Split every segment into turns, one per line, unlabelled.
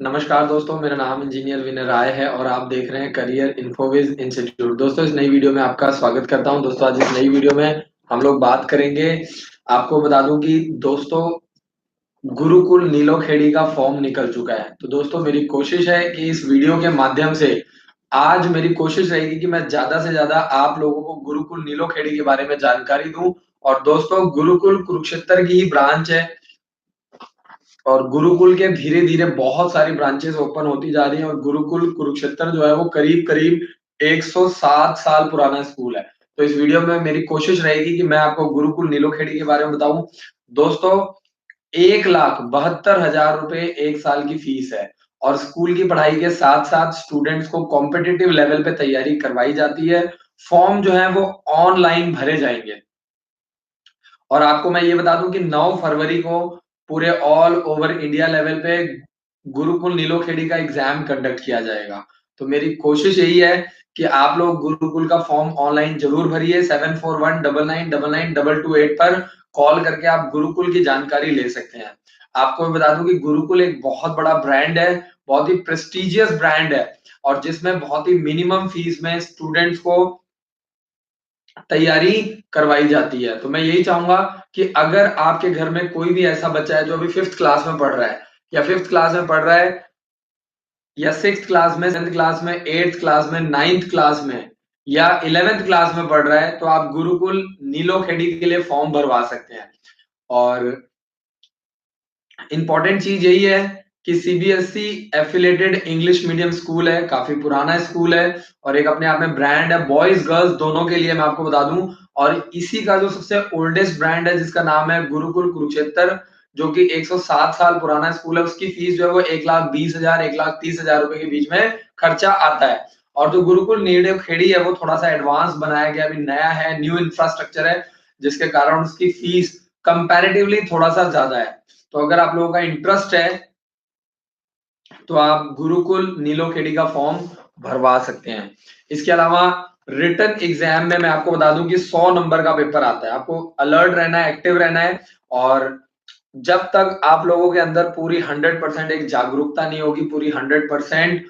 नमस्कार दोस्तों, मेरा नाम इंजीनियर विनय राय है और आप देख रहे हैं करियर इन्फोविज इंस्टीट्यूट। दोस्तों, इस नई वीडियो में आपका स्वागत करता हूं। दोस्तों, आज इस नई वीडियो में हम लोग बात करेंगे। आपको बता दूं कि दोस्तों, गुरुकुल नीलोखेड़ी का फॉर्म निकल चुका है। तो दोस्तों, मेरी कोशिश है कि इस वीडियो के माध्यम से आज मेरी कोशिश रहेगी कि मैं ज्यादा से ज्यादा आप लोगों को गुरुकुल नीलोखेड़ी के बारे में जानकारी दूं। और दोस्तों, गुरुकुल कुरुक्षेत्र की ही ब्रांच है और गुरुकुल के धीरे-धीरे बहुत सारी ब्रांचेस ओपन होती जा रही हैं और गुरुकुल कुरुक्षेत्र जो है वो करीब-करीब 107 साल पुराना स्कूल है। तो इस वीडियो में मेरी कोशिश रहेगी कि मैं आपको गुरुकुल नीलोखेड़ी के बारे में बताऊँ। दोस्तों, 1,72,000 रुपए 1 साल की फीस है और स्कूल की पढ़ाई के साथ-साथ स्टूडेंट्स को कॉम्पिटिटिव लेवल पे तैयारी करवाई जाती है। फॉर्म जो है वो ऑनलाइन भरे जाएँगे। और आपको मैं ये बता दूं कि 9 फरवरी को पूरे ऑल ओवर इंडिया लेवल पे गुरुकुल नीलोखेड़ी का एग्जाम कंडक्ट किया जाएगा। तो मेरी कोशिश यही है कि आप लोग गुरुकुल का फॉर्म ऑनलाइन जरूर भरिए। 7419992228 पर कॉल करके आप गुरुकुल की जानकारी ले सकते हैं। आपको मैं बता दूं कि गुरुकुल एक बहुत बड़ा ब्रांड है, बहुत ही प्रेस्टिजियस ब्रांड है और जिसमें बहुत ही मिनिमम फीस में स्टूडेंट्स को तैयारी करवाई जाती है। तो मैं यही चाहूँगा कि अगर आपके घर में कोई भी ऐसा बच्चा है जो अभी 5th क्लास में पढ़ रहा है या 5th क्लास में पढ़ रहा है या 6th क्लास में, 7th क्लास में, 8th क्लास में, 9th क्लास में या 11th क्लास में पढ़ रहा है, तो आप गुरुकुल नीलोखेड़ी के लिए फॉर्म भरवा सकते हैं। और इंपॉर्टेंट चीज यही है कि CBSE affiliated English medium school है, काफी पुराना स्कूल है और एक अपने आप में ब्रांड है, बॉयज गर्ल्स दोनों के लिए। मैं आपको बता दूं, और इसी का जो सबसे ओल्डेस्ट ब्रांड है जिसका नाम है गुरुकुल कुरुक्षेत्र, जो कि 107 साल पुराना स्कूल है, उसकी फीस जो है वो 1,20,000 1,30,000 रुपए के बीच में खर्चा आता है। और जो गुरुकुल नीलोखेड़ी है वो थोड़ा सा एडवांस बनाया गया, अभी नया है, न्यू इंफ्रास्ट्रक्चर है, जिसके कारण उसकी फीस कंपैरेटिवली थोड़ा सा ज्यादा है। तो अगर आप लोगों का इंटरेस्ट है तो आप गुरुकुल नीलोखेड़ी का फॉर्म भरवा सकते हैं। इसके अलावा रिटन एग्जाम में मैं आपको बता दूं कि 100 नंबर का पेपर आता है। आपको अलर्ट रहना है, एक्टिव रहना है और जब तक आप लोगों के अंदर पूरी 100% एक जागरूकता नहीं होगी, पूरी 100%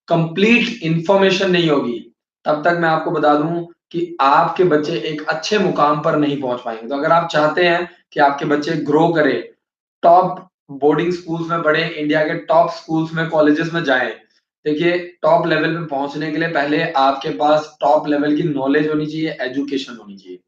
कंप्लीट इंफॉर्मेशन नहीं होगी, तब तक मैं आपको बता दूं कि आपके बच्चे एक अच्छे मुकाम पर नहीं पहुंच पाएंगे। तो अगर आप चाहते हैं कि आपके बच्चे ग्रो करें, टॉप बोर्डिंग स्कूल्स में पढ़े, इंडिया के टॉप स्कूल्स में, कॉलेजेस में जाएं। देखिए, टॉप लेवल पे पहुंचने के लिए पहले आपके पास टॉप लेवल की नॉलेज होनी चाहिए, एजुकेशन होनी चाहिए।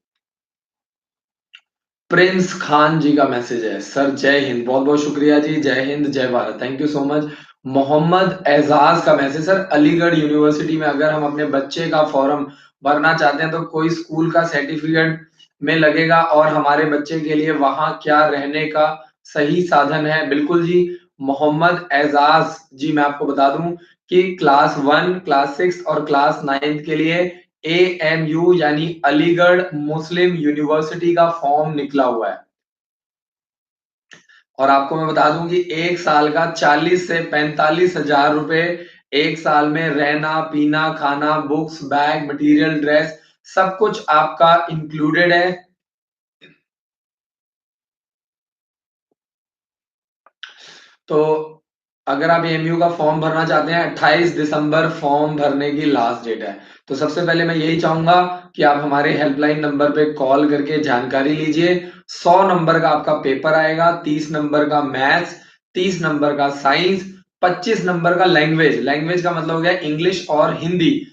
प्रिंस खान जी का मैसेज है, सर जय हिंद, बहुत बहुत शुक्रिया जी, जय हिंद जय Bharat, thank you so much. Mohammed Ejaz का मैसेज, सर अलीगढ़ यूनिवर्सिटी में अगर हम अपने बच्चे का फॉर्म भरना चाहते हैं तो कोई स्कूल का सर्टिफिकेट में लगेगा और हमारे बच्चे के लिए वहां क्या रहने का सही साधन है? बिल्कुल जी, मोहम्मद एजाज जी, मैं आपको बता दूं कि क्लास 1, क्लास 6 और क्लास 9 के लिए एएमयू यानी अलीगढ़ मुस्लिम यूनिवर्सिटी का फॉर्म निकला हुआ है। और आपको मैं बता दूं कि 1 साल का 40 से 45,000 रुपए 1 साल में रहना, पीना, खाना, बुक्स, बैग, मटेरियल, ड्रेस, सब कुछ आपका इंक्लूडेड है। तो अगर आप एमयू का फॉर्म भरना चाहते हैं, 28 दिसंबर फॉर्म भरने की लास्ट डेट है। तो सबसे पहले मैं यही चाहूंगा कि आप हमारे हेल्पलाइन नंबर पे कॉल करके जानकारी लीजिए। 100 नंबर का आपका पेपर आएगा, 30 नंबर का मैथ्स, 30 नंबर का साइंस, 25 नंबर का लैंग्वेज, लैंग्वेज का मतलब हो गया इंग्लिश और हिंदी।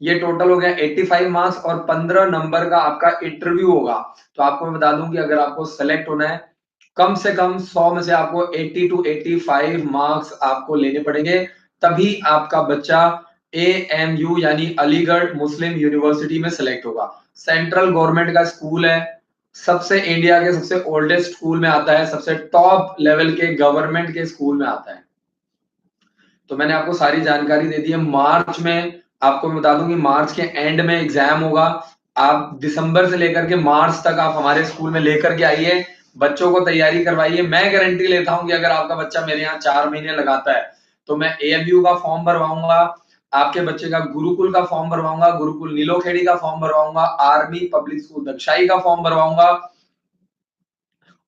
ये टोटल हो गया 85 मार्क्स और 15 नंबर का आपका इंटरव्यू होगा। तो आपको मैं बता दूं कि अगर आपको सेलेक्ट होना है, कम से कम 100 में से आपको 80 टू 85 मार्क्स आपको लेने पड़ेंगे, तभी आपका बच्चा एएमयू यानी अलीगढ़ मुस्लिम यूनिवर्सिटी में सेलेक्ट होगा। सेंट्रल गवर्नमेंट का स्कूल है, सबसे इंडिया के सबसे ओल्डेस्ट स्कूल में आता है, सबसे टॉप लेवल के गवर्नमेंट के स्कूल में आता है। तो मैंने आपको सारी जानकारी दे दी है। मार्च में आपको मैं बता दूं कि मार्च के एंड में एग्जाम होगा। आप दिसंबर से लेकर के मार्च तक आप हमारे स्कूल में लेकर के आइए, बच्चों को तैयारी करवाइए। मैं गारंटी लेता हूं कि अगर आपका बच्चा मेरे यहाँ 4 महीने लगाता है तो मैं एएमयू का फॉर्म भरवाऊंगा, आपके बच्चे का गुरुकुल का फॉर्म भरवाऊंगा, गुरुकुल नीलोखेड़ी का form भरवाऊंगा, army Public School Dakshai का फॉर्म भरवाऊंगा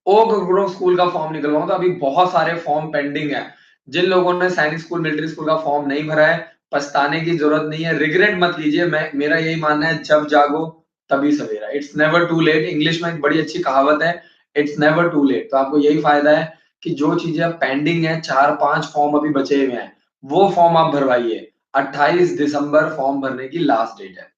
ओक ग्रोव स्कूल का फॉर्म निकलवाऊँ, तो अभी बहुत सारे फॉर्म पेंडिंग है। जिन लोगों ने सैनिक स्कूल, मिलिट्री स्कूल का फॉर्म नहीं भरा है, पछताने की ज़रूरत नहीं है, रिग्रेट मत लीजिए। मेरा यही मानना है, जब जागो तभी सवेरा। It's never too late. English में एक बड़ी अच्छी कहावत है, इट्स नेवर टू लेट। तो आपको यही फ़ायदा है कि जो चीज़ें अब पेंडिंग है, 4-5 फॉर्म अभी बचे हुए हैं, वो फॉर्म आप भरवाइए। 28 दिसंबर फॉर्म भरने की लास्ट डेट है।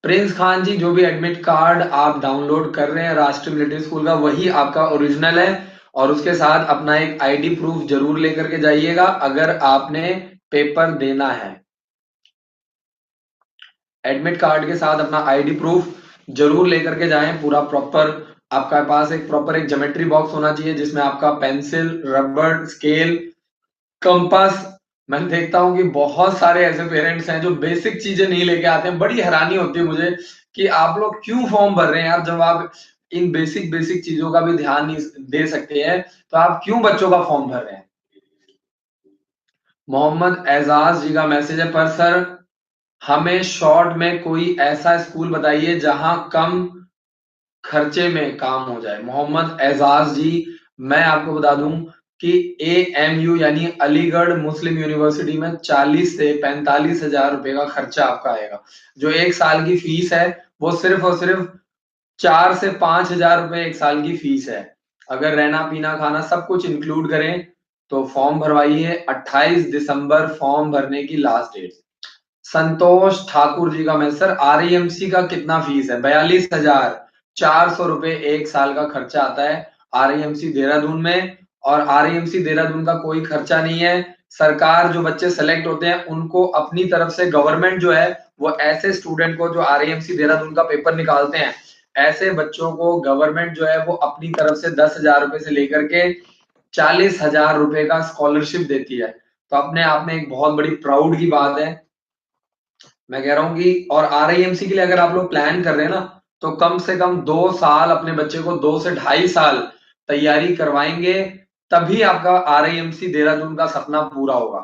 प्रिंस खान जी, जो भी एडमिट कार्ड आप डाउनलोड कर रहे हैं राष्ट्रीय मिलिट्री स्कूल का, वही आपका ओरिजिनल है। और उसके साथ अपना एक आईडी प्रूफ जरूर लेकर के जाइएगा अगर आपने पेपर देना है। एडमिट कार्ड के साथ अपना आईडी प्रूफ जरूर लेकर के जाएं। पूरा प्रॉपर आपका पास एक प्रॉपर एक ज्योमेट्री बॉक्स होना चाहिए, जिसमें आपका पेंसिल, रबर, स्केल, कंपास। मैं देखता हूँ कि बहुत सारे ऐसे पेरेंट्स हैं जो बेसिक चीजें नहीं लेके आते हैं। बड़ी हैरानी होती है मुझे कि आप लोग क्यों फॉर्म भर रहे हैं यार, जब आप इन बेसिक बेसिक चीजों का भी ध्यान नहीं दे सकते हैं, तो आप क्यों बच्चों का फॉर्म भर रहे हैं। मोहम्मद एजाज जी का मैसेज है, पर सर हमें शॉर्ट में कोई ऐसा स्कूल बताइए जहां कम खर्चे में काम हो जाए। मोहम्मद एजाज जी, मैं आपको बता दूं कि एएमयू यानी अलीगढ़ मुस्लिम यूनिवर्सिटी में 40 से 45 हजार रुपए का खर्चा आपका आएगा। जो एक साल की फीस है, वो सिर्फ और सिर्फ 4 से 5 हजार रुपए एक साल की फीस है। अगर रहना पीना खाना सब कुछ इंक्लूड करें, तो फॉर्म भरवाइए। 28 दिसंबर फॉर्म भरने की लास्ट डेट। संतोष ठाकुर जी का मैसेज, सर आरईएमसी का कितना फीस है। 42,400 रुपए एक साल का खर्चा आता है आरईएमसी देहरादून में। और आरईएमसी देहरादून का कोई खर्चा नहीं है। सरकार जो बच्चे सेलेक्ट होते हैं, उनको अपनी तरफ से गवर्नमेंट जो है, वो ऐसे स्टूडेंट को जो आरईएमसी देहरादून का पेपर निकालते हैं, ऐसे बच्चों को गवर्नमेंट जो है वो अपनी तरफ से 10,000 रुपए से लेकर के 40,000 रुपए का स्कॉलरशिप देती है। तो अपने आप में एक बहुत बड़ी प्राउड की बात है। मैं कह रहा हूँ कि और आरआईएमसी के लिए अगर आप लोग प्लान कर रहे हैं ना, तो कम से कम 2 साल अपने बच्चे को 2 से ढाई साल तैयारी करवाएंगे, तभी आपका आरआईएमसी देहरादून का सपना पूरा होगा।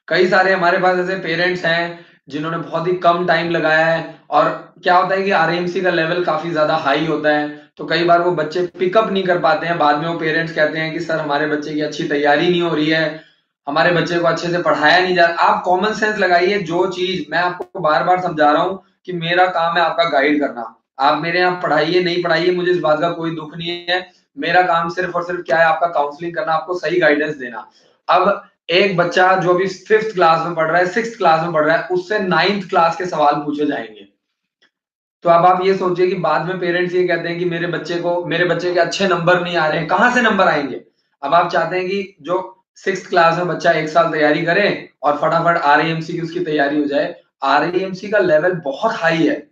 कई सारे हमारे पास ऐसे पेरेंट्स हैं जिन्होंने बहुत ही कम टाइम लगाया है। और क्या होता है कि आरएमसी का लेवल काफी ज्यादा हाई होता है, तो कई बार वो बच्चे पिकअप नहीं कर पाते हैं। बाद में वो पेरेंट्स कहते हैं कि सर हमारे बच्चे की अच्छी तैयारी नहीं हो रही है, हमारे बच्चे को अच्छे से पढ़ाया नहीं जा रहा। आप कॉमन सेंस लगाइए। जो चीज मैं आपको बार बार समझा रहा हूँ कि मेरा काम है आपका गाइड करना। आप मेरे यहाँ पढ़ाइए नहीं पढ़ाइए, मुझे इस बात का कोई दुख नहीं है। मेरा काम सिर्फ और सिर्फ क्या है, आपका काउंसलिंग करना, आपको सही गाइडेंस देना। अब एक बच्चा जो अभी 5th क्लास में पढ़ रहा है, 6th क्लास में पढ़ रहा है, उससे 9th क्लास के सवाल पूछे जाएंगे। तो अब आप ये सोचिए कि बाद में पेरेंट्स ये कहते हैं कि मेरे बच्चे के अच्छे नंबर नहीं आ रहे हैं। कहां से नंबर आएंगे। अब आप चाहते हैं कि जो 6th क्लास में बच्चा एक साल तैयारी करे और फटाफट आरईएमसी की उसकी तैयारी हो जाए। आरईएमसी का लेवल बहुत हाई है।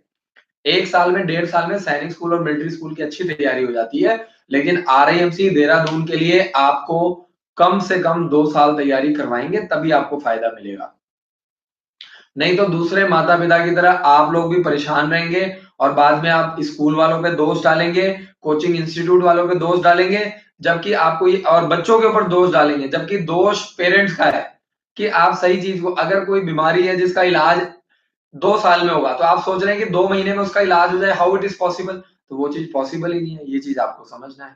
एक साल में, 1.5 साल में सैनिक स्कूल और मिलिट्री स्कूल की अच्छी तैयारी हो जाती है। लेकिन आरआईएमसी देहरादून के लिए आपको कम से कम 2 साल तैयारी करवाएंगे, तभी आपको फायदा मिलेगा। नहीं तो दूसरे माता पिता की तरह आप लोग भी परेशान रहेंगे, और बाद में आप स्कूल वालों पे दोष डालेंगे, कोचिंग इंस्टीट्यूट वालों पे दोष डालेंगे, जबकि आपको ये, और बच्चों के ऊपर दोष डालेंगे, जबकि दोष पेरेंट्स का है कि आप सही चीज को, अगर कोई बीमारी है जिसका इलाज 2 साल में होगा, तो आप सोच रहे हैं कि 2 महीने में उसका इलाज हो जाए। How it is possible. तो वो चीज पॉसिबल ही नहीं है। ये चीज आपको समझना है।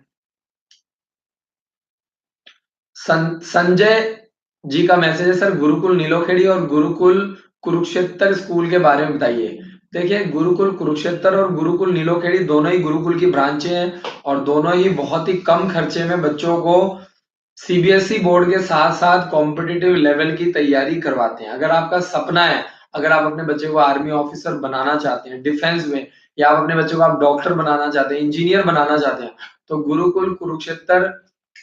संजय जी का मैसेज है, सर गुरुकुल नीलोखेड़ी और गुरुकुल कुरुक्षेत्र स्कूल के बारे में बताइए। देखिए, गुरुकुल कुरुक्षेत्र और गुरुकुल नीलोखेड़ी दोनों ही गुरुकुल की ब्रांचें हैं, और दोनों ही बहुत ही कम खर्चे में बच्चों को सीबीएसई बोर्ड के साथ साथ कॉम्पिटिटिव लेवल की तैयारी करवाते हैं। अगर आपका सपना है, अगर आप अपने बच्चे को आर्मी ऑफिसर बनाना चाहते हैं डिफेंस में, या आप अपने बच्चे को आप डॉक्टर बनाना चाहते हैं, इंजीनियर बनाना चाहते हैं, तो गुरुकुल कुरुक्षेत्र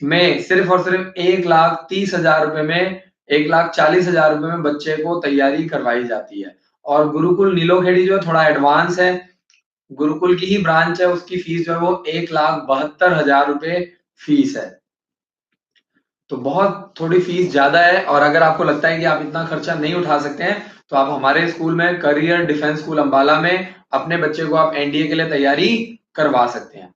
में सिर्फ और सिर्फ 1,30,000 रुपए में, 1,40,000 रुपए में बच्चे को तैयारी करवाई जाती है। और गुरुकुल नीलोखेड़ी जो है थोड़ा एडवांस है, गुरुकुल की ही ब्रांच है, उसकी फीस जो है वो 1,72,000 रुपए फीस है। तो बहुत थोड़ी फीस ज्यादा है। और अगर आपको लगता है कि आप इतना खर्चा नहीं उठा सकते हैं, तो आप हमारे स्कूल में, करियर डिफेंस स्कूल अंबाला में, अपने बच्चे को आप एनडीए के लिए तैयारी करवा सकते हैं।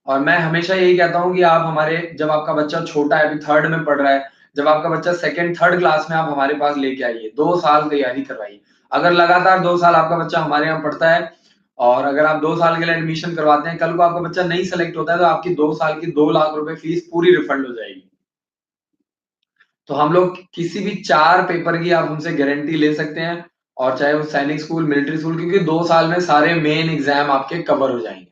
और मैं हमेशा यही कहता हूँ कि आप हमारे, जब आपका बच्चा छोटा है, अभी 3rd में पढ़ रहा है, जब आपका बच्चा सेकंड थर्ड क्लास में आप हमारे पास लेके आइए, 2 साल तैयारी करवाइए। अगर लगातार 2 साल आपका बच्चा हमारे यहाँ पढ़ता है और अगर आप 2 साल के लिए एडमिशन करवाते हैं, कल को आपका बच्चा नहीं सेलेक्ट होता है तो आपकी 2 साल की 2 लाख रुपए फीस पूरी रिफंड हो जाएगी। तो हम लोग किसी भी 4 पेपर की आप हमसे गारंटी ले सकते हैं, और चाहे वो सैनिक स्कूल, मिलिट्री स्कूल, क्योंकि 2 साल में सारे मेन एग्जाम आपके कवर हो जाएंगे।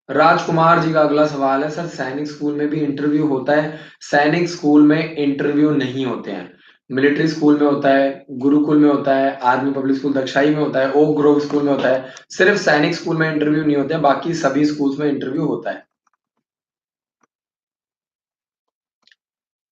राजकुमार जी का अगला सवाल है, सर सैनिक स्कूल में भी इंटरव्यू होता है? सैनिक स्कूल में इंटरव्यू नहीं होते हैं। मिलिट्री स्कूल में होता है, गुरुकुल में होता है, आर्मी पब्लिक स्कूल दक्षाई में होता है, ओक ग्रोव स्कूल में होता है। सिर्फ सैनिक स्कूल में इंटरव्यू नहीं होते हैं, बाकी सभी स्कूल्स में इंटरव्यू होता है।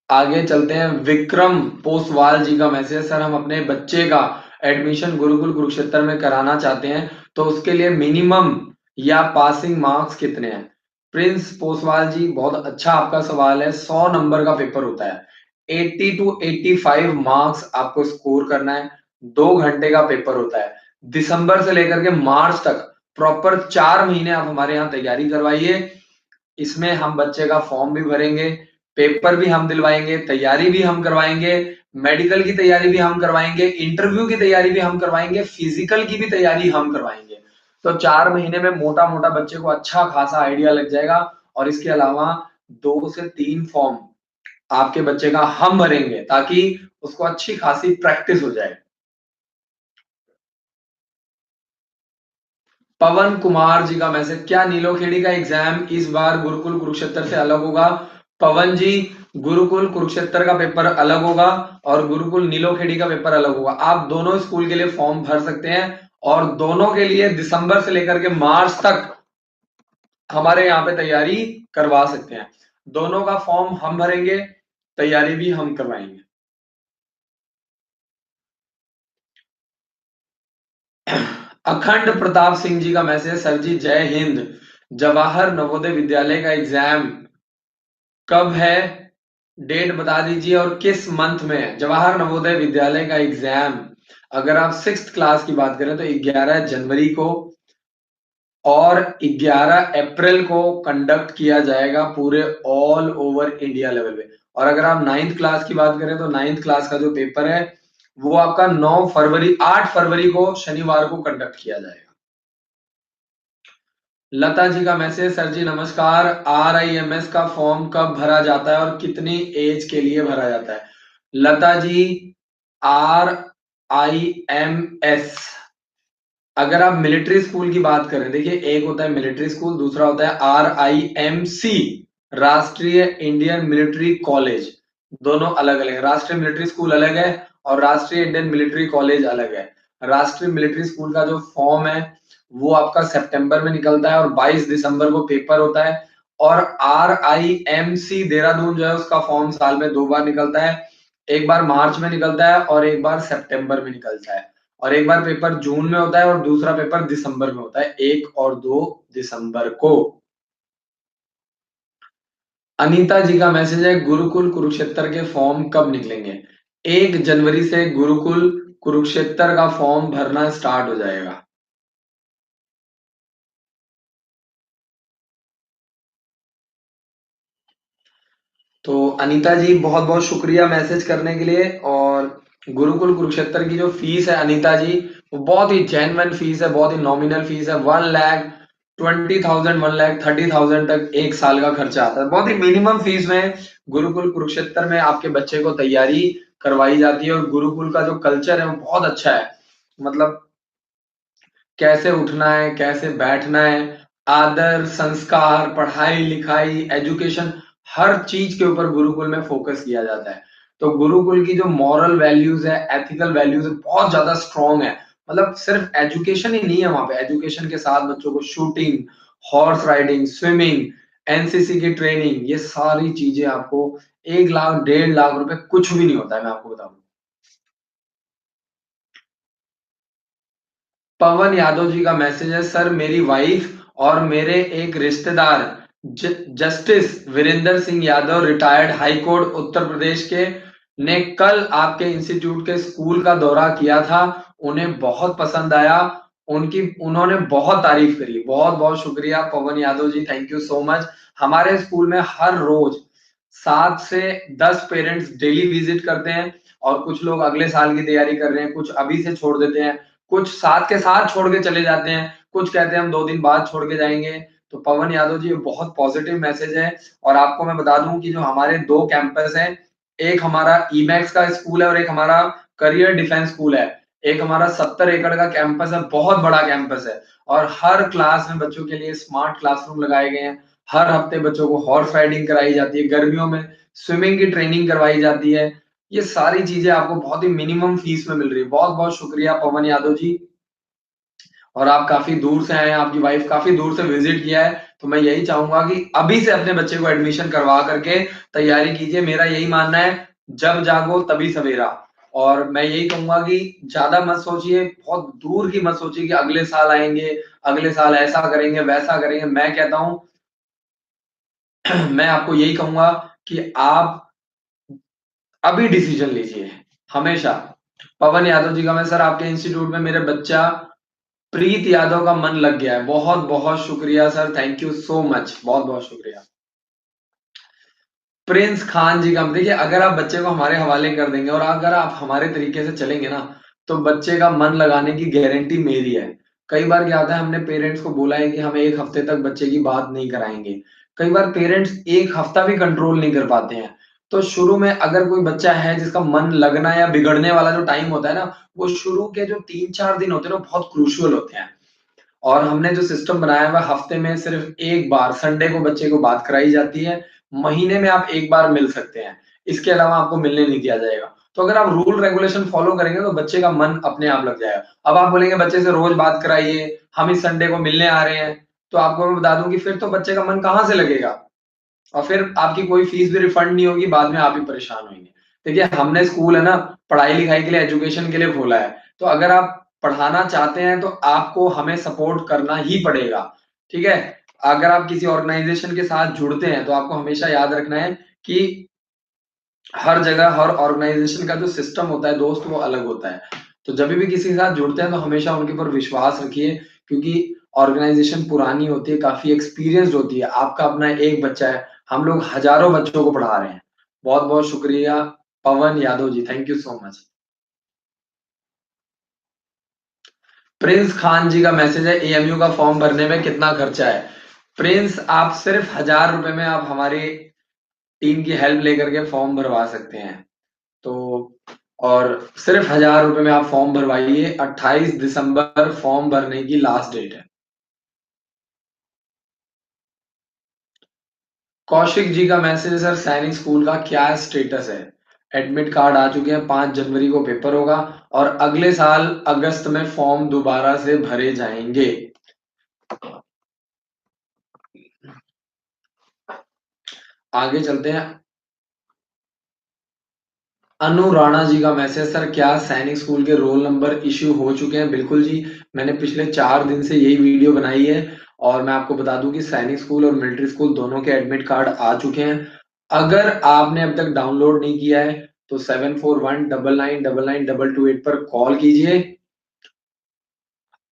आगे चलते हैं। विक्रम पोसवाल जी का मैसेज, सर हम अपने बच्चे का एडमिशन गुरुकुल कुरुक्षेत्र में कराना चाहते हैं, तो उसके लिए मिनिमम या पासिंग मार्क्स कितने हैं? प्रिंस पोसवाल जी, बहुत अच्छा आपका सवाल है। 100 नंबर का पेपर होता है, 80 टू 85 मार्क्स आपको स्कोर करना है। 2 घंटे का पेपर होता है। दिसंबर से लेकर के मार्च तक प्रॉपर 4 महीने आप हमारे यहाँ तैयारी करवाइए। इसमें हम बच्चे का फॉर्म भी भरेंगे, पेपर भी हम दिलवाएंगे, तैयारी भी हम करवाएंगे, मेडिकल की तैयारी भी हम करवाएंगे, इंटरव्यू की तैयारी भी हम करवाएंगे, फिजिकल की भी तैयारी हम करवाएंगे। तो 4 महीने में मोटा मोटा बच्चे को अच्छा खासा आइडिया लग जाएगा। और इसके अलावा 2 से 3 फॉर्म आपके बच्चे का हम भरेंगे, ताकि उसको अच्छी खासी प्रैक्टिस हो जाए। पवन कुमार जी का मैसेज, क्या नीलोखेड़ी का एग्जाम इस बार गुरुकुल कुरुक्षेत्र से अलग होगा? पवन जी, गुरुकुल कुरुक्षेत्र का पेपर अलग होगा और गुरुकुल नीलोखेड़ी का पेपर अलग होगा। आप दोनों स्कूल के लिए फॉर्म भर सकते हैं और दोनों के लिए दिसंबर से लेकर के मार्च तक हमारे यहाँ पे तैयारी करवा सकते हैं। दोनों का फॉर्म हम भरेंगे, तैयारी भी हम करवाएंगे। अखंड प्रताप सिंह जी का मैसेज, सर जी जय हिंद, जवाहर नवोदय विद्यालय का एग्जाम कब है? डेट बता दीजिए और किस मंथ में है? जवाहर नवोदय विद्यालय का एग्जाम अगर आप 6th क्लास की बात करें तो 11 जनवरी को और 11 अप्रैल को कंडक्ट किया जाएगा पूरे ऑल ओवर इंडिया लेवल पे। और अगर आप 9th क्लास की बात करें तो 9th क्लास का जो पेपर है वो आपका 8 फरवरी को शनिवार को कंडक्ट किया जाएगा। लता जी का मैसेज, सर जी नमस्कार, RIMS का फॉर्म कब भरा जाता है और कितनी एज के लिए भरा जाता है? लता जी, RIMS अगर आप मिलिट्री स्कूल की बात करें, देखिए एक होता है मिलिट्री स्कूल, दूसरा होता है RIMC, राष्ट्रीय इंडियन मिलिट्री कॉलेज। दोनों अलग अलग है, राष्ट्रीय मिलिट्री स्कूल अलग है और राष्ट्रीय इंडियन मिलिट्री कॉलेज अलग है। राष्ट्रीय मिलिट्री स्कूल का जो फॉर्म है वो आपका सितंबर में निकलता है और 22 दिसंबर को पेपर होता है। और RIMC देहरादून जो है उसका फॉर्म साल में 2 बार निकलता है, एक बार मार्च में निकलता है और एक बार सितंबर में निकलता है। और एक बार पेपर जून में होता है और दूसरा पेपर दिसंबर में होता है, 1 और 2 दिसंबर को। अनीता जी का मैसेज है, गुरुकुल कुरुक्षेत्र के फॉर्म कब निकलेंगे? 1 जनवरी से गुरुकुल कुरुक्षेत्र का फॉर्म भरना स्टार्ट हो जाएगा। तो अनीता जी बहुत बहुत शुक्रिया मैसेज करने के लिए। और गुरुकुल कुरुक्षेत्र की जो फीस है अनीता जी, वो बहुत ही जेन्युइन फीस है, बहुत ही नॉमिनल फीस है। 1,20,000 1,30,000 तक एक साल का खर्चा आता है। बहुत ही मिनिमम फीस में गुरुकुल कुरुक्षेत्र में आपके बच्चे को तैयारी करवाई जाती है। और गुरुकुल का जो कल्चर है वो बहुत अच्छा है, मतलब कैसे उठना है, कैसे बैठना है, आदर संस्कार, पढ़ाई लिखाई, एजुकेशन, हर चीज के ऊपर गुरुकुल में फोकस किया जाता है। तो गुरुकुल की जो मॉरल वैल्यूज है, एथिकल वैल्यूज है, बहुत ज्यादा स्ट्रॉन्ग है। मतलब सिर्फ एजुकेशन ही नहीं है वहां पे, एजुकेशन के साथ बच्चों को shooting, horse riding, swimming, NCC की ट्रेनिंग, ये सारी चीजें आपको 1 लाख 1.5 लाख रुपए कुछ भी नहीं होता है, मैं आपको बताऊं। पवन यादव जी का मैसेज है, सर मेरी वाइफ और मेरे एक रिश्तेदार justice Virendra Singh Yadav, retired high court Uttar Pradesh के ने कल आपके इंस्टीट्यूट के स्कूल का दौरा किया था, उन्हें बहुत पसंद आया, उन्होंने बहुत तारीफ़ करी। बहुत-बहुत शुक्रिया Pawan Yadav ji, thank you so much. हमारे स्कूल में हर रोज़ 7 से 10 पेरेंट्स डेली विज़िट करते हैं और कुछ लोग अगले साल की तैयारी कर रहे हैं, कुछ अभी से छोड़ देते हैं, कुछ साथ के साथ छोड़ के चले जाते हैं, कुछ कहते हैं हम 2 दिन बाद छोड़ के जाएँगे। तो पवन यादव जी, ये बहुत पॉज़िटिव मैसेज है और आपको मैं बता दूँ कि जो हमारे 2 कैंपस हैं, एक हमारा ई-मैक्स का स्कूल है और एक हमारा करियर डिफेंस स्कूल है। एक हमारा 70 एकड़ का कैंपस है, बहुत बड़ा कैंपस है और हर क्लास में बच्चों के लिए स्मार्ट क्लासरूम लगाए गए हैं। हर हफ्ते बच्चों को हॉर्स राइडिंग कराई जाती है, गर्मियों में स्विमिंग की ट्रेनिंग करवाई जाती है। ये सारी चीज़ें आपको बहुत ही मिनिमम फीस में मिल रही है। बहुत-बहुत शुक्रिया पवन यादव जी। और आप काफ़ी दूर से आए हैं, आपकी वाइफ काफ़ी दूर से विज़िट किया है, तो मैं यही चाहूँगा कि अभी से अपने बच्चे को एडमिशन करवा कर के तैयारी कीजिए। मेरा यही मानना है, जब जागो तभी सवेरा। और मैं यही कहूँगा कि ज़्यादा मत सोचिए, बहुत दूर की मत सोचिए कि अगले साल आएँगे, अगले साल ऐसा करेंगे, वैसा करेंगे। मैं कहता हूँ मैं आपको यही कहूँगा कि आप अभी डिसीज़न लीजिए, हमेशा। पवन यादव जी का मैं सर आपके इंस्टीट्यूट में मेरे बच्चा प्रीत यादव का मन लग गया है। बहुत-बहुत शुक्रिया sir, thank you so much. बहुत-बहुत शुक्रिया। प्रिंस खान जी का देखिए, अगर आप बच्चे को हमारे हवाले कर देंगे और अगर आप हमारे तरीके से चलेंगे ना, तो बच्चे का मन लगाने की गारंटी मेरी है। कई बार क्या होता है, हमने पेरेंट्स को बोला है कि हम 1 हफ्ते तक बच्चे की बात नहीं कराएँगे। कई बार पेरेंट्स 1 हफ्ता भी कंट्रोल नहीं कर पाते हैं। तो शुरू में अगर कोई बच्चा है जिसका मन लगना या बिगड़ने वाला जो टाइम होता है ना, वो शुरू के जो 3-4 दिन होते हैं ना, बहुत क्रूशियल होते हैं। और हमने जो सिस्टम बनाया हुआ है हफ्ते में सिर्फ 1 बार संडे को बच्चे को बात कराई जाती है, महीने में आप 1 बार मिल सकते हैं। इसके अलावा आपको मिलने नहीं दिया जाएगा। तो अगर आप रूल रेगुलेशन फॉलो करेंगे तो बच्चे का मन अपने आप लग जाएगा। अब आप बोलेंगे बच्चे से रोज़ बात कराइए, हम इस संडे को मिलने आ रहे हैं, तो आपको मैं बता दूँ कि फिर तो बच्चे का मन कहाँ से लगेगा? और फिर आपकी कोई फीस भी रिफंड नहीं होगी, बाद में आप ही परेशान होंगे। देखिए, हमने स्कूल है ना, पढ़ाई-लिखाई के लिए, एजुकेशन के लिए खोला है। तो अगर आप पढ़ाना चाहते हैं, तो आपको हमें सपोर्ट करना ही पड़ेगा, ठीक है? अगर आप किसी ऑर्गनाइज़ेशन के साथ जुड़ते हैं, तो आपको हमेशा याद रखना है कि हर जगह, हर ऑर्गनाइज़ेशन का जो सिस्टम होता है दोस्त, वो अलग होता है। तो जभी भी किसी के साथ जुड़ते हैं, तो हमेशा उनके ऊपर विश्वास रखिए क्योंकि ऑर्गनाइज़ेशन पुरानी होती है, काफ़ी एक्सपीरियंस्ड होती है। आपका अपना एक बच्चा है, हम लोग हज़ारों बच्चों को पढ़ा रहे हैं। बहुत-बहुत शुक्रिया Pawan Yadav ji, thank you so much. Prince Khan ji का मैसेज है एएमयू का फॉर्म भरने में कितना खर्चा है? प्रिंस आप सिर्फ़ ₹1000 में आप हमारी टीम की हेल्प लेकर के फॉर्म भरवा सकते हैं। तो और सिर्फ ₹1000 में आप फॉर्म भरवाइए, 28 दिसंबर फॉर्म भरने की लास्ट डेट है। कौशिक जी का मैसेज है सर सैनिक स्कूल का क्या स्टेटस है? एडमिट कार्ड आ चुके हैं, 5 जनवरी को पेपर होगा और अगले साल अगस्त में फॉर्म दोबारा से भरे जाएँगे। आगे चलते हैं। अनु राणा जी का मैसेज सर क्या सैनिक स्कूल के रोल नंबर इश्यू हो चुके हैं? बिल्कुल जी, मैंने पिछले 4 दिन से यही वीडियो बनाई है और मैं आपको बता दूँ कि सैनिक स्कूल और मिलिट्री स्कूल दोनों के एडमिट कार्ड आ चुके हैं। अगर आपने अब तक डाउनलोड नहीं किया है, तो 7419999228 पर कॉल कीजिए।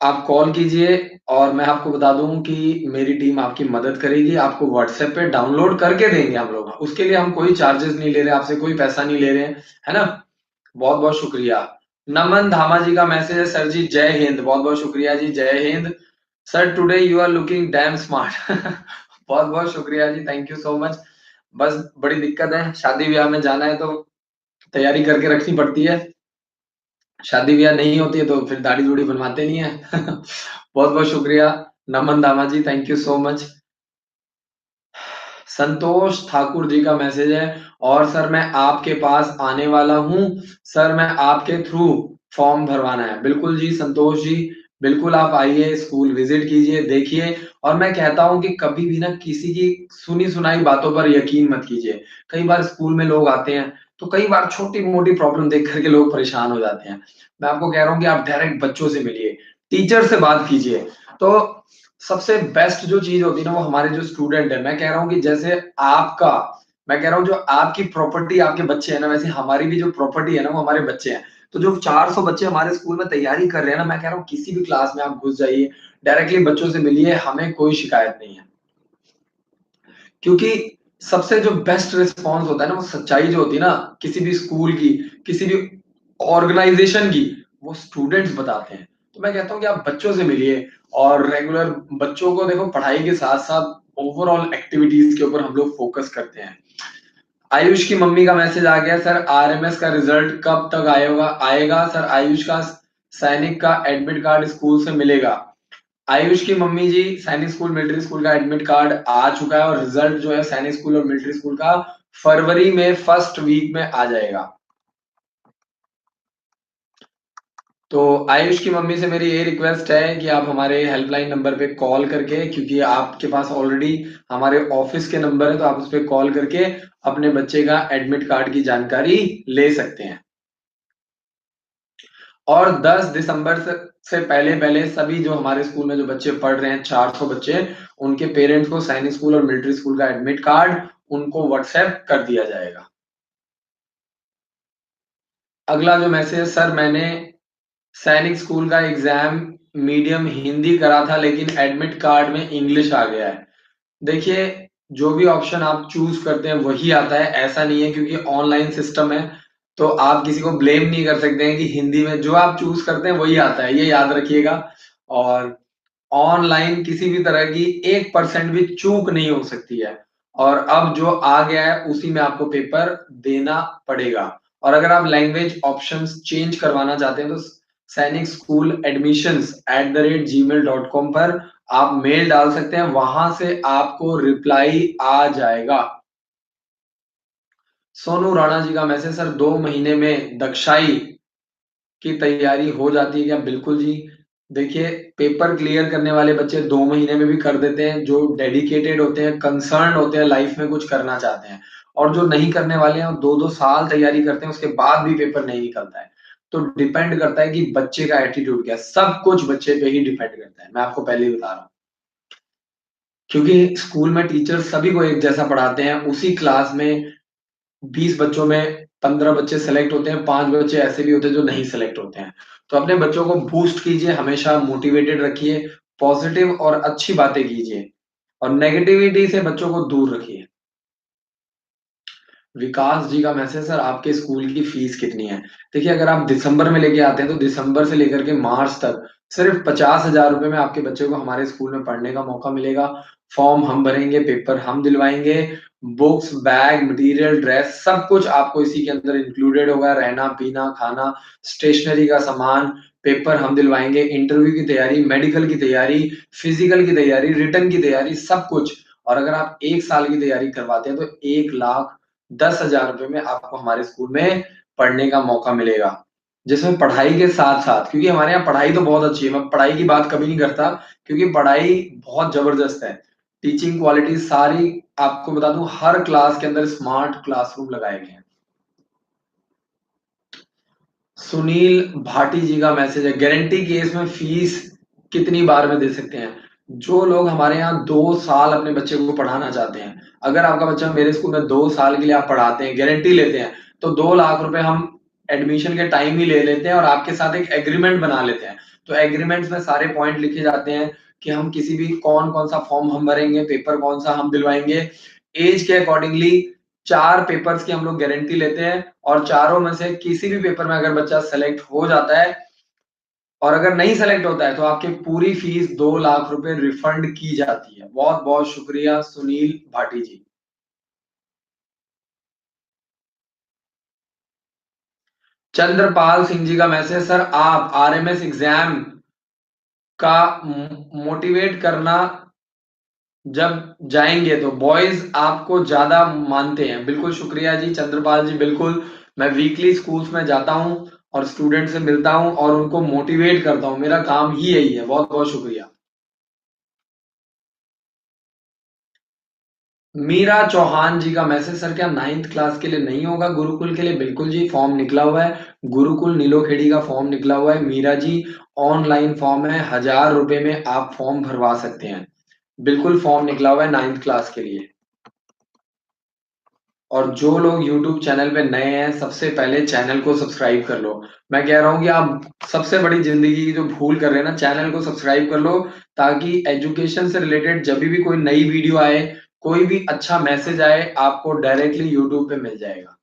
आप कॉल कीजिए और मैं आपको बता दूँ कि मेरी टीम आपकी मदद करेगी, आपको व्हाट्सएप पे डाउनलोड करके देंगे हम लोग। उसके लिए हम कोई चार्जेज़ नहीं ले रहे, आपसे कोई पैसा नहीं ले रहे हैं, है ना? बहुत-बहुत शुक्रिया। नमन धामा जी का मैसेज है सर जी जय हिंद। बहुत-बहुत शुक्रिया जी, जय Hind. Sir today you are looking damn smart. बहुत-बहुत शुक्रिया जी, थैंक यू सो मच। बस बड़ी दिक्कत है, शादी-ब्याह में जाना है तो तैयारी करके रखनी पड़ती है। शादी-ब्याह नहीं होती है तो फिर दाढ़ी-दूढ़ी बनवाते नहीं है। बहुत-बहुत शुक्रिया नमन दामा जी, थैंक यू सो मच। संतोष ठाकुर जी का मैसेज है और सर मैं आपके पास आने वाला हूँ। सर मैं आपके थ्रू फॉर्म भरवाना है। बिल्कुल जी संतोष जी, बिल्कुल आप आइए, स्कूल विज़िट कीजिए, देखिए और मैं कहता हूँ कि कभी भी ना किसी की सुनी-सुनाई बातों पर यकीन मत कीजिए। कई बार स्कूल में लोग आते हैं, तो कई बार छोटी-मोटी प्रॉब्लम देख कर के लोग परेशान हो जाते हैं। मैं आपको कह रहा हूँ कि आप डायरेक्ट बच्चों से मिलिए, टीचर से बात कीजिए। तो सबसे बेस्ट जो चीज़ होती है ना वो हमारे जो स्टूडेंट है, मैं कह रहा हूँ कि जैसे आपका मैं कह रहा हूँ जो आपकी प्रॉपर्टी आपके बच्चे हैं ना, वैसे हमारी भी जो प्रॉपर्टी है ना, वो हमारे बच्चे हैं। तो जो 400 बच्चे हमारे स्कूल में तैयारी कर रहे हैं ना, मैं कह रहा हूँ किसी भी क्लास में आप घुस जाइए, डायरेक्टली बच्चों से मिलिए, हमें कोई शिकायत नहीं है। क्योंकि सबसे जो बेस्ट रिस्पॉन्स होता है ना, वो सच्चाई जो होती है ना, किसी भी स्कूल की, किसी भी ऑर्गेनाइज़ेशन की, वो स्टूडेंट्स बताते हैं। तो मैं कहता हूँ कि आप बच्चों से मिलिए और रेगुलर बच्चों को देखो पढ़ाई के साथ-साथ ओवरऑल एक्टिविटीज़ के ऊपर हम लोग फ़ोकस करते हैं। आयुष की मम्मी का मैसेज आ गया सर आरएमएस का रिजल्ट कब तक आएगा सर आयुष का सैनिक का एडमिट कार्ड स्कूल से मिलेगा। आयुष की मम्मी जी सैनिक स्कूल मिलिट्री स्कूल का एडमिट कार्ड आ चुका है और रिजल्ट जो है सैनिक स्कूल और मिलिट्री स्कूल का फरवरी में फर्स्ट वीक में आ जाएगा। तो आयुष की मम्मी से मेरी ये रिक्वेस्ट है कि आप हमारे हेल्पलाइन नंबर पे कॉल करके, क्योंकि आपके पास ऑलरेडी हमारे ऑफिस के नंबर है, तो आप उस पे कॉल करके अपने बच्चे का एडमिट कार्ड की जानकारी ले सकते हैं। और 10 दिसंबर से पहले-पहले सभी जो हमारे स्कूल में जो बच्चे पढ़ रहे हैं 400 बच्चे, उनके पेरेंट्स को सैनिक स्कूल और मिलिट्री स्कूल का एडमिट कार्ड उनको व्हाट्सएप कर दिया जाएगा। अगला जो मैसेज है सर मैंने सैनिक स्कूल का एग्ज़ाम मीडियम हिंदी करा था लेकिन एडमिट कार्ड में इंग्लिश आ गया है। देखिए, जो भी ऑप्शन आप चूज़ करते हैं वही आता है, ऐसा नहीं है क्योंकि ऑनलाइन सिस्टम है, तो आप किसी को ब्लेम नहीं कर सकते हैं कि हिंदी में जो आप चूज़ करते हैं वही आता है, ये याद रखिएगा। और ऑनलाइन किसी भी तरह की 1% भी चूक नहीं हो सकती है और अब जो आ गया है उसी में आपको पेपर देना पड़ेगा। और अगर आप लैंग्वेज ऑप्शंस चेंज करवाना चाहते हैं तो सैनिक school admissions at the rate Gmail dot com पर आप मेल डाल सकते हैं, वहां से आपको रिप्लाई आ जाएगा। सोनू राणा जी का मैसेज सर 2 महीने में दक्षाई की तैयारी हो जाती है क्या? बिल्कुल जी। देखिए, पेपर क्लियर करने वाले बच्चे 2 महीने में भी कर देते हैं, जो डेडिकेटेड होते हैं, कंसर्न्ड होते हैं, लाइफ में कुछ करना चाहते हैं। और जो नहीं करने वाले हैं, वो 2-2 साल तैयारी करते हैं, उसके बाद भी पेपर नहीं निकलता है। तो डिपेंड करता है कि बच्चे का एटीट्यूड क्या है, सब कुछ बच्चे पे ही डिपेंड करता है, मैं आपको पहले ही बता रहा हूँ। क्योंकि स्कूल में टीचर सभी को एक जैसा पढ़ाते हैं, उसी क्लास में 20 बच्चों में 15 बच्चे सेलेक्ट होते हैं, 5 बच्चे ऐसे भी होते हैं जो नहीं सेलेक्ट होते हैं। तो अपने बच्चों को बूस्ट कीजिए, हमेशा मोटिवेटेड रखिए, पॉजिटिव और अच्छी बातें कीजिए और नेगेटिविटी से बच्चों को दूर रखिए। विकास जी का मैसेज सर आपके स्कूल की फीस कितनी है? देखिए अगर आप दिसंबर में लेके आते हैं तो दिसंबर से लेकर के मार्च तक सिर्फ 50,000 रुपए में आपके बच्चे को हमारे स्कूल में पढ़ने का मौका मिलेगा। फॉर्म हम भरेंगे, पेपर हम दिलवाएँगे, बुक्स, बैग, मटीरियल, ड्रेस सब कुछ आपको इसी के अंदर इंक्लूडेड होगा, रहना-पीना, खाना, स्टेशनरी का सामान, पेपर हम दिलवाएँगे, इंटरव्यू की तैयारी, मेडिकल की तैयारी, फिजिकल की तैयारी, रिटन की तैयारी सब कुछ। और अगर आप 1 साल की तैयारी करवाते हैं तो 1,10,000 रुपए में आपको हमारे स्कूल में पढ़ने का मौका मिलेगा। जिसमें पढ़ाई के साथ-साथ क्योंकि हमारे यहाँ पढ़ाई तो बहुत अच्छी है, मैं पढ़ाई की बात कभी नहीं करता क्योंकि पढ़ाई बहुत ज़बरदस्त है। टीचिंग क्वालिटी सारी आपको बता दूँ हर क्लास के अंदर स्मार्ट क्लासरूम लगाए गए हैं। सुनील भाटी जी का मैसेज है, गारंटी केस में फीस कितनी बार में दे सकते हैं? जो लोग हमारे यहाँ 2 साल अपने बच्चे को पढ़ाना चाहते हैं, अगर आपका बच्चा मेरे स्कूल में 2 साल के लिए आप पढ़ाते हैं, गारंटी लेते हैं, तो 2 लाख रुपए हम एडमिशन के टाइम ही ले लेते हैं और आपके साथ एक एग्रीमेंट बना लेते हैं। तो एग्रीमेंट्स में सारे पॉइंट लिखे जाते हैं कि हम किसी भी कौन-कौन सा फॉर्म हम भरेंगे, पेपर कौन-सा हम दिलवाएँगे, ऐज के अकॉर्डिंगली 4 पेपर्स की हम लोग गारंटी लेते हैं और चारों में से किसी भी पेपर में अगर बच्चा सेलेक्ट हो जाता है और अगर नहीं सेलेक्ट होता है तो आपकी पूरी फीस 2 लाख रुपए रिफंड की जाती है। बहुत-बहुत शुक्रिया सुनील भाटी जी। चंद्रपाल सिंह जी का मैसेज सर आप आरएमएस एग्जाम का मोटिवेट करना जब जाएँगे तो बॉयज़ आपको ज़्यादा मानते हैं। बिल्कुल शुक्रिया जी चंद्रपाल जी, बिल्कुल। मैं वीकली स्कूल्स में जाता हूँ और स्टूडेंट से मिलता हूँ और उनको मोटिवेट करता हूँ। मेरा काम ही यही है। बहुत-बहुत शुक्रिया। मीरा चौहान जी का मैसेज सर क्या 9th क्लास के लिए नहीं होगा गुरुकुल के लिए? बिल्कुल जी, फॉर्म निकला हुआ है। गुरुकुल नीलोखेड़ी का फॉर्म निकला हुआ है। मीरा जी, ऑनलाइन फॉर्म है, ₹1000 में आप फॉर्म भरवा सकते हैं। बिल्कुल फॉर्म निकला हुआ है 9th क्लास के लिए। और जो लोग यूट्यूब चैनल पे नए हैं, सबसे पहले चैनल को सब्सक्राइब कर लो। मैं कह रहा हूँ कि आप सबसे बड़ी ज़िंदगी की जो भूल कर रहे हैं ना, चैनल को सब्सक्राइब कर लो, ताकि एजुकेशन से रिलेटेड जभी भी कोई नई वीडियो आए, कोई भी अच्छा मैसेज आए, आपको डायरेक्टली यूट्यूब पे मिल जाएगा।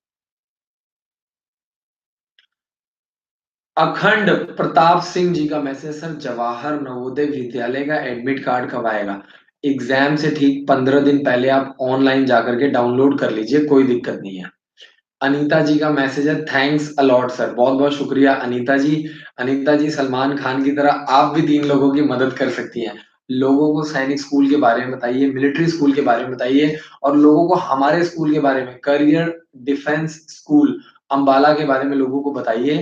अखंड प्रताप सिंह जी का मैसेज, सर जवाहर नवोदय विद्यालय का एडमिट कार्ड कब आएगा? एग्जाम से ठीक 15 दिन पहले आप ऑनलाइन जाकर के डाउनलोड कर लीजिए, कोई दिक्कत नहीं है। अनीता जी का मैसेज है, थैंक्स अलॉट सर, बहुत बहुत शुक्रिया अनीता जी। अनीता जी, सलमान खान की तरह आप भी 3 लोगों की मदद कर सकती हैं। लोगों को सैनिक स्कूल के बारे में बताइए, मिलिट्री स्कूल के बारे में बताइए, और लोगों को हमारे स्कूल के बारे में, करियर डिफेंस स्कूल अंबाला के बारे में लोगों को बताइए,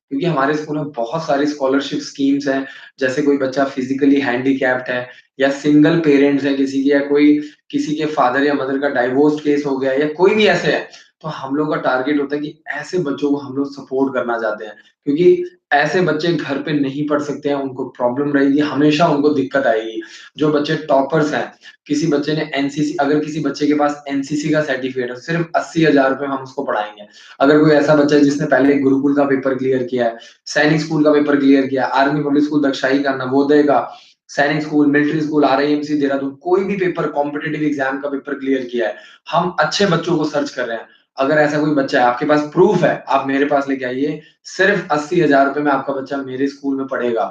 क्योंकि हमारे स्कूल में बहुत सारी स्कॉलरशिप स्कीम्स हैं। जैसे कोई बच्चा फिजिकली हैंडीकैप्ड है, या सिंगल पेरेंट्स है किसी की, या कोई किसी के फादर या मदर का डाइवोर्स केस हो गया, या कोई भी ऐसे है, तो हम लोग का टारगेट होता है कि ऐसे बच्चों को हम लोग सपोर्ट करना चाहते हैं, क्योंकि ऐसे बच्चे घर पे नहीं पढ़ सकते हैं, उनको प्रॉब्लम रहेगी, हमेशा उनको दिक्कत आएगी। जो बच्चे टॉपर्स हैं, किसी बच्चे ने एनसीसी, अगर किसी बच्चे के पास एनसीसी का सर्टिफिकेट है, सिर्फ 80,000 रुपए में हम उसको पढ़ाएंगे। अगर कोई ऐसा बच्चा है जिसने पहले गुरुकुल का पेपर क्लियर किया है, सैनिक स्कूल का पेपर क्लियर किया, आर्मी पब्लिक स्कूल दक्षाई का, नवोदय का, सैनिक school, military school, RIMC Dehradun, कोई भी पेपर, कॉम्पिटिटिव एग्जाम का पेपर क्लियर किया है, हम अच्छे बच्चों को सर्च कर रहे हैं। अगर ऐसा कोई बच्चा है, आपके पास प्रूफ है, आप मेरे पास लेके आइए, सिर्फ 80,000 रुपए में आपका बच्चा मेरे स्कूल में पढ़ेगा।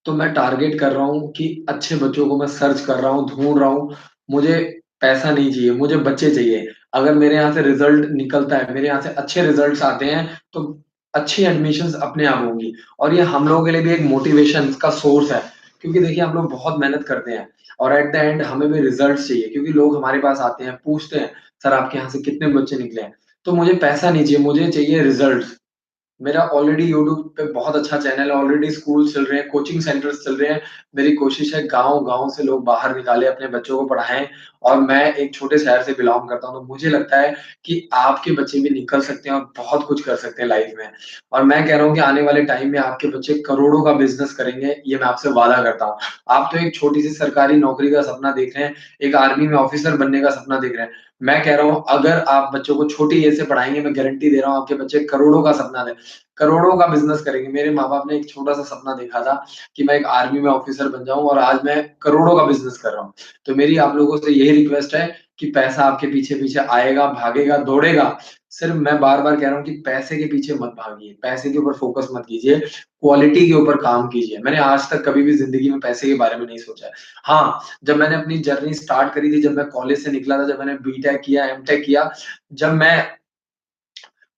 तो मैं टारगेट कर रहा हूँ कि अच्छे बच्चों को मैं सर्च कर रहा हूँ, ढूँढ रहा हूँ। मुझे पैसा नहीं चाहिए, मुझे बच्चे चाहिए। अगर मेरे यहाँ से रिज़ल्ट निकलता है, मेरे यहाँ से अच्छे रिज़ल्ट्स आते हैं, तो अच्छी एडमिशन्स अपने आप होंगी, और ये हम लोगों के लिए भी एक मोटिवेशन का सोर्स है। क्योंकि देखिए, हम लोग बहुत मेहनत करते हैं, और एट द एंड हमें भी रिज़ल्ट्स चाहिए, क्योंकि लोग हमारे पास आते हैं, पूछते हैं, "सर आपके यहाँ से कितने बच्चे निकले हैं?" तो मुझे पैसा नहीं चाहिए, मुझे चाहिए रिज़ल्ट्स। मेरा ऑलरेडी यूट्यूब पे बहुत अच्छा चैनल है, ऑलरेडी स्कूल चल रहे हैं, कोचिंग सेंटर्स चल रहे हैं। मेरी कोशिश है गाँव-गाँव से लोग बाहर निकालें, अपने बच्चों को पढ़ाएँ, और मैं एक छोटे शहर से बिलॉन्ग करता हूँ, तो मुझे लगता है कि आपके बच्चे भी निकल सकते हैं और बहुत कुछ कर सकते हैं लाइफ में। और मैं कह रहा हूँ कि आने वाले टाइम में आपके बच्चे करोड़ों का बिज़नेस करेंगे, ये मैं आपसे वादा करता हूँ। आप तो एक छोटी-सी सरकारी नौकरी का सपना देख रहे हैं, एक आर्मी में ऑफिसर बनने का सपना देख रहे हैं। मैं कह रहा हूँ, अगर आप बच्चों को छोटी एज से पढ़ाएँगे, मैं गारंटी दे रहा हूँ, आपके बच्चे करोड़ों का सपना करोड़ों का बिज़नेस करेंगे। मेरे माँ-बाप ने एक छोटा-सा सपना देखा था कि मैं एक आर्मी में ऑफ़िसर बन जाऊँ, और आज मैं करोड़ों का बिज़नेस कर रहा हूँ। तो मेरी आप लोगों से यही रिक्वेस्ट है कि पैसा आपके पीछे-पीछे आएगा, भागेगा, दौड़ेगा। सिर्फ़ मैं बार-बार कह रहा हूँ कि पैसे के पीछे मत भागिए, पैसे के ऊपर फ़ोकस मत कीजिए, क्वालिटी के ऊपर काम कीजिए। मैंने आज तक कभी भी ज़िंदगी में पैसे के बारे में नहीं सोचा है। हाँ, जब मैंने अपनी जर्नी स्टार्ट करी थी, जब मैं कॉलेज से निकला था, जब मैंने बीटेक किया, एमटेक किया, जब मैं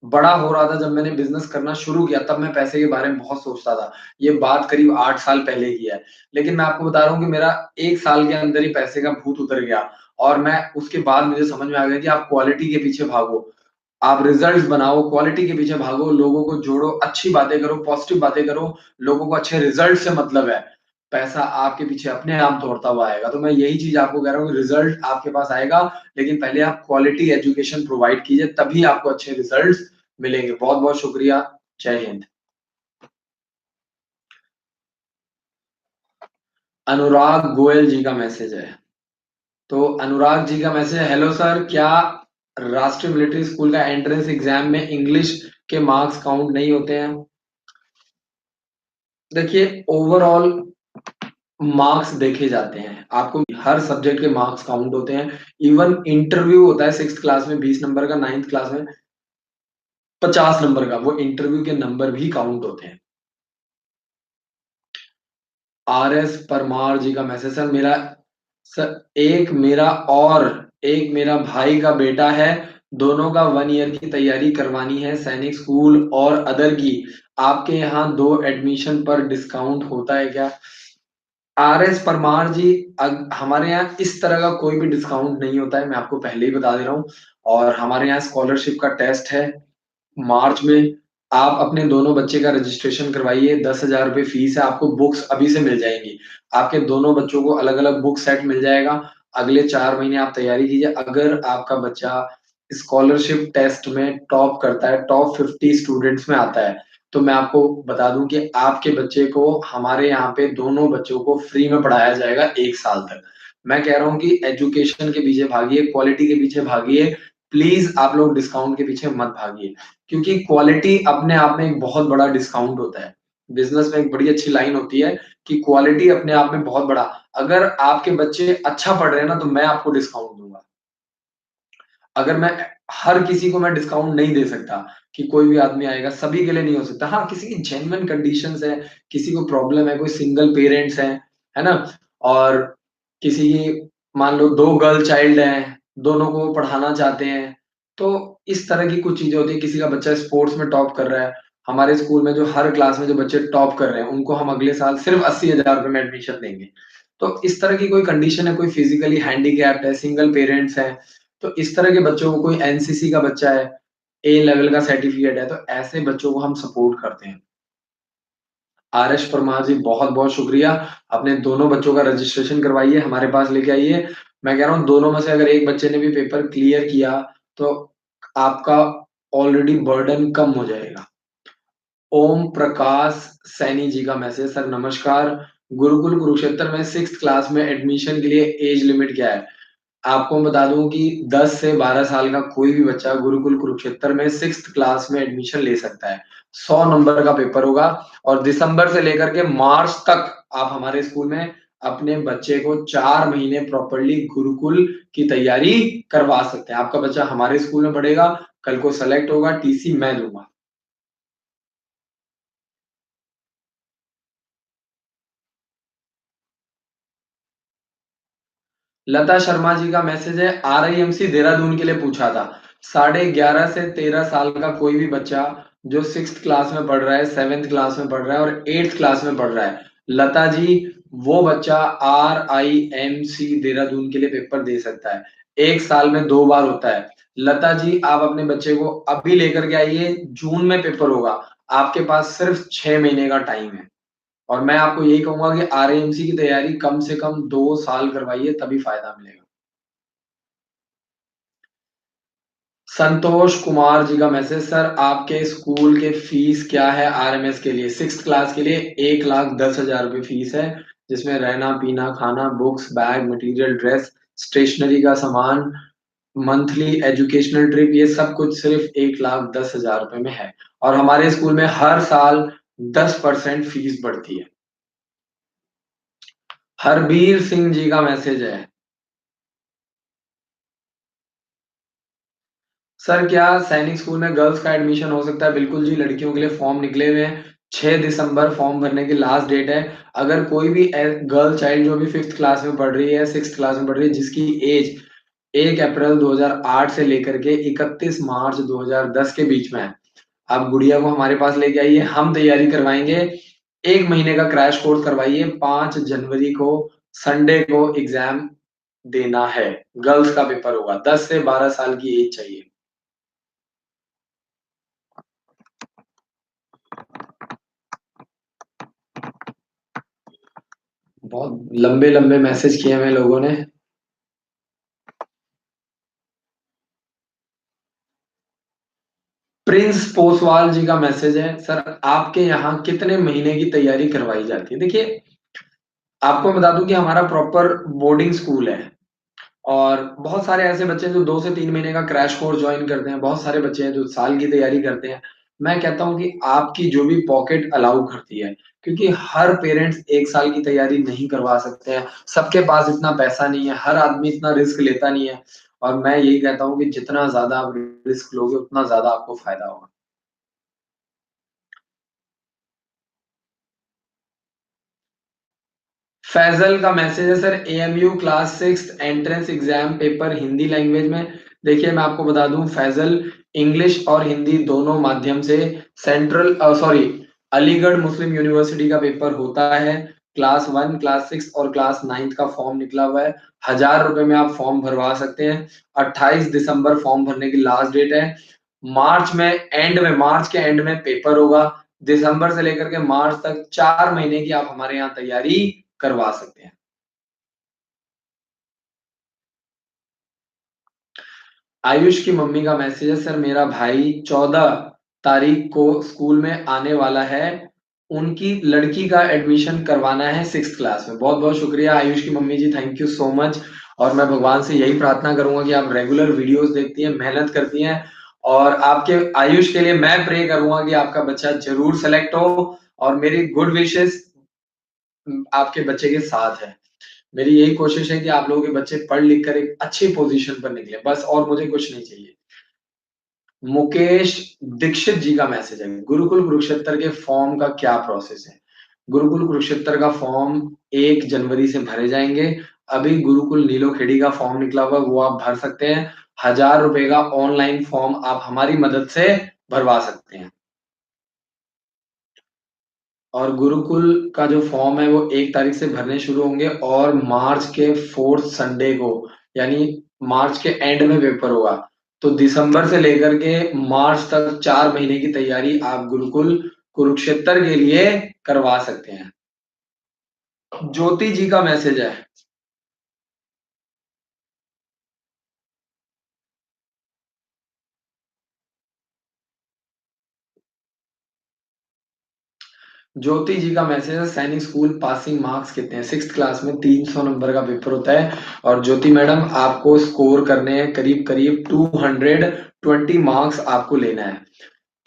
बड़ा हो रहा था, जब मैंने बिज़नेस करना शुरू किया, तब मैं पैसे के बारे में बहुत सोचता था। ये बात करीब 8 साल पहले की है। लेकिन मैं आपको बता रहा हूँ कि मेरा 1 साल के अंदर ही पैसे का भूत उतर गया, और मैं उसके बाद मुझे समझ में आ गया कि आप क्वालिटी के पीछे भागो। आप रिज़ल्ट्स बनाओ, क्वालिटी के पीछे भागो, लोगों को जोड़ो, अच्छी बातें करो, पॉज़िटिव बातें करो, लोगों को अच्छे रिज़ल्ट से मतलब है। पैसा आपके पीछे अपने आप दौड़ता हुआ आएगा। तो मैं यही चीज़ आपको कह रहा हूँ कि रिज़ल्ट आपके पास आएगा, लेकिन पहले आप क्वालिटी एजुकेशन प्रोवाइड कीजिए, तभी आपको अच्छे रिज़ल्ट्स मिलेंगे। बहुत-बहुत शुक्रिया। जय हिंद। अनुराग गोयल जी का मैसेज है। तो अनुराग जी का मैसेज है, हेलो सर, क्या राष्ट्रीय मिलिट्री स्कूल का एंट्रेंस एग्ज़ाम में इंग्लिश के मार्क्स काउंट नहीं होते हैं? देखिए, ओवरऑल मार्क्स देखे जाते हैं। आपको हर सब्जेक्ट के मार्क्स काउंट होते हैं। इवन इंटरव्यू होता है 6th क्लास में 20 नंबर का, 9th क्लास में 50 नंबर का। वो इंटरव्यू के नंबर भी काउंट होते हैं। आरएस परमार जी का मैसेज, एक मेरा भाई का बेटा है, दोनों का 1 ईयर की तैयारी करवानी है, सैनिक स्कूल और अदर की। आपके यहाँ 2 एडमिशन पर डिस्काउंट होता है क्या? आरएस परमार जी, हमारे यहाँ इस तरह का कोई भी डिस्काउंट नहीं होता है, मैं आपको पहले ही बता दे रहा हूँ। और हमारे यहाँ स्कॉलरशिप का टेस्ट है मार्च में। आप अपने दोनों बच्चे का रजिस्ट्रेशन करवाइए, 10,000 रुपए फीस है, आपको बुक्स अभी से मिल जाएँगी। आपके दोनों बच्चों को अलग-अलग बुक सेट मिल जाएगा। अगले 4 महीने आप तैयारी कीजिए। अगर आपका बच्चा स्कॉलरशिप टेस्ट में टॉप करता है, टॉप 50 स्टूडेंट्स में आता है, तो मैं आपको बता दूँ कि आपके बच्चे को हमारे यहाँ पे दोनों बच्चों को फ्री में पढ़ाया जाएगा 1 साल तक। मैं कह रहा हूँ कि एजुकेशन के पीछे भागिए, क्वालिटी के पीछे भागिए। प्लीज़ आप लोग डिस्काउंट के पीछे मत भागिए, क्योंकि क्वालिटी अपने आप में एक बहुत बड़ा डिस्काउंट होता है। बिज़नेस में एक बड़ी अच्छी लाइन होती है कि क्वालिटी अपने आप में बहुत बड़ा, अगर आपके बच्चे अच्छा पढ़ रहे हैं ना, तो मैं आपको डिस्काउंट दूँगा। अगर मैं हर किसी को मैं डिस्काउंट नहीं दे सकता कि कोई भी आदमी आएगा, सभी के लिए नहीं हो सकता। हाँ, किसी की जेन्युइन कंडीशंस है, किसी को प्रॉब्लम है, कोई सिंगल पेरेंट्स हैं, है ना? और किसी की मान लो 2 गर्ल चाइल्ड हैं, दोनों को पढ़ाना चाहते हैं, तो इस तरह की कुछ चीज़ें होती हैं। किसी का बच्चा स्पोर्ट्स में टॉप कर रहा है, हमारे स्कूल में जो हर क्लास में जो बच्चे टॉप कर रहे हैं, उनको हम अगले साल सिर्फ़ ₹80,000 में एडमिशन देंगे। तो इस तरह की कोई कंडीशन है, कोई फिज़िकली हैंडीकैप्ड है, सिंगल पेरेंट्स हैं, तो इस तरह के बच्चों को, कोई एनसीसी का बच्चा है, ए लेवल का सर्टिफ़िकेट है, तो ऐसे बच्चों को हम सपोर्ट करते हैं। आरएस परमार जी, बहुत-बहुत शुक्रिया। अपने दोनों बच्चों का रजिस्ट्रेशन करवाइए, हमारे पास लेके आइए। मैं कह रहा हूँ दोनों में से अगर एक बच्चे ने भी पेपर क्लियर किया, तो आपका ऑलरेडी बर्डन कम हो जाएगा। ओम प्रकाश सैनी जी का मैसेज, सर नमस्कार। गुरुकुल कुरुक्षेत्र में 6th क्लास में एडमिशन के लिए एज लिमिट क्या है? आपको बता दूँ कि 10 से 12 साल का कोई भी बच्चा गुरुकुल कुरुक्षेत्र में 6th क्लास में एडमिशन ले सकता है। 100 नंबर का पेपर होगा और दिसंबर से लेकर के मार्च तक आप हमारे स्कूल में अपने बच्चे को 4 महीने प्रॉपर्ली गुरुकुल की तैयारी करवा सकते हैं। आपका बच्चा हमारे स्कूल में पढ़ेगा, कल को सेलेक्ट होगा, टीसी मैं दूँगा। लता शर्मा जी का मैसेज है, आरआईएमसी देहरादून के लिए पूछा था। 11.5 से 13 साल का कोई भी बच्चा जो 6th क्लास में पढ़ रहा है, 7th क्लास में पढ़ रहा है और 8th क्लास में पढ़ रहा है, लता जी, वो बच्चा आरआईएमसी देहरादून के लिए पेपर दे सकता है। 1 साल में 2 बार होता है। लता जी, आप अपने बच्चे को अभी लेकर के आइए, जून में पेपर होगा। आपके पास सिर्फ 6 महीने का टाइम है। और मैं आपको यही कहूँगा कि आरएएमसी की तैयारी कम से कम 2 साल करवाइए, तभी फ़ायदा मिलेगा। संतोष कुमार जी का मैसेज, सर आपके स्कूल के फीस क्या है आरएमएस के लिए? 6th क्लास के लिए 1,10,000 फीस है, जिसमें रहना, पीना, खाना, books, bag, material, dress, stationery का सामान, मंथली एजुकेशनल ट्रिप, ये सब कुछ सिर्फ़ 1,10,000 में है। और हमारे स्कूल में हर साल 10% फीस बढ़ती है। हरबीर सिंह जी का मैसेज है, सर क्या सैनिक स्कूल में गर्ल्स का एडमिशन हो सकता है? बिल्कुल जी, लड़कियों के लिए फॉर्म निकले हुए हैं। 6 दिसंबर फॉर्म भरने की लास्ट डेट है। अगर कोई भी गर्ल चाइल्ड जो भी 5th क्लास में पढ़ रही है, 6th क्लास में पढ़ रही है, जिसकी एज 1 अप्रैल 2008 से लेकर के 31 मार्च 2010 के बीच में है, आप गुड़िया को हमारे पास लेके आइए, हम तैयारी करवाएँगे। 1 महीने का क्रैश कोर्स करवाइए, 5 जनवरी को संडे को एग्ज़ाम देना है। गर्ल्स का पेपर होगा, 10 से 12 साल की एज चाहिए। बहुत लंबे-लंबे मैसेज किए हुए लोगों ने। प्रिंस पोसवाल जी का मैसेज है, सर आपके यहाँ कितने महीने की तैयारी करवाई जाती है? देखिए, आपको बता दूँ कि हमारा प्रॉपर बोर्डिंग स्कूल है और बहुत सारे ऐसे बच्चे हैं जो 2 से 3 महीने का क्रैश कोर्स जॉइन करते हैं, बहुत सारे बच्चे हैं जो साल की तैयारी करते हैं। मैं कहता हूँ कि आपकी जो भी पॉकेट अलाउ करती है, क्योंकि हर पेरेंट्स 1 साल की तैयारी नहीं करवा सकते हैं, सबके पास इतना पैसा नहीं है, हर आदमी इतना रिस्क लेता नहीं है और मैं यही कहता हूँ कि जितना ज़्यादा आप रिस्क लोगे, उतना ज़्यादा आपको फ़ायदा होगा। फैज़ल का मैसेज है, sir AMU class 6th entrance exam paper Hindi language में। देखिए मैं आपको बता दूँ, फैज़ल इंग्लिश और हिंदी दोनों माध्यम से अलीगढ़ मुस्लिम यूनिवर्सिटी का पेपर होता है। क्लास 1, क्लास 6 और क्लास 9th का फॉर्म निकला हुआ है। ₹1000 में आप फॉर्म भरवा सकते हैं। 28 दिसंबर फॉर्म भरने की लास्ट डेट है। मार्च के एंड में पेपर होगा। दिसंबर से लेकर के मार्च तक 4 महीने की आप हमारे यहाँ तैयारी करवा सकते हैं। आयुष की मम्मी का मैसेज है, सर मेरा भाई 14 तारीख को स्कूल में आने वाला है। उनकी लड़की का एडमिशन करवाना है 6th क्लास में। बहुत-बहुत शुक्रिया आयुष की mummy ji, thank you so much. और मैं भगवान से यही प्रार्थना करूँगा कि आप रेगुलर वीडियोज़ देखती हैं, मेहनत करती हैं और आपके आयुष के लिए मैं प्रे करूँगा कि आपका बच्चा ज़रूर सेलेक्ट हो और मेरी गुड विशेज़ आपके बच्चे के साथ है। मेरी यही कोशिश है कि आप लोगों के बच्चे पढ़ लिख कर एक अच्छी पोज़ीशन पर निकले, बस और मुझे कुछ नहीं चाहिए। मुकेश दीक्षित जी का मैसेज है, गुरुकुल कुरुक्षेत्र के फॉर्म का क्या प्रोसेस है? गुरुकुल कुरुक्षेत्र का फॉर्म 1 जनवरी से भरे जाएँगे। अभी गुरुकुल नीलोखेड़ी का फॉर्म निकला हुआ है, वो आप भर सकते हैं। ₹1000 का ऑनलाइन फॉर्म आप हमारी मदद से भरवा सकते हैं। और गुरुकुल का जो फॉर्म है वो 1 तारीख से भरने शुरू होंगे और मार्च के 4th संडे को यानी मार्च के एंड में पेपर होगा। तो दिसंबर से लेकर के मार्च तक 4 महीने की तैयारी आप गुरुकुल कुरुक्षेत्र के लिए करवा सकते हैं। ज्योति जी का मैसेज है। ज्योति जी का मैसेज है, सैनिक स्कूल पासिंग मार्क्स कितने हैं? 6th क्लास में 300 नंबर का पेपर होता है और ज्योति मैडम आपको स्कोर करने हैं करीब-करीब 220 मार्क्स आपको लेना है।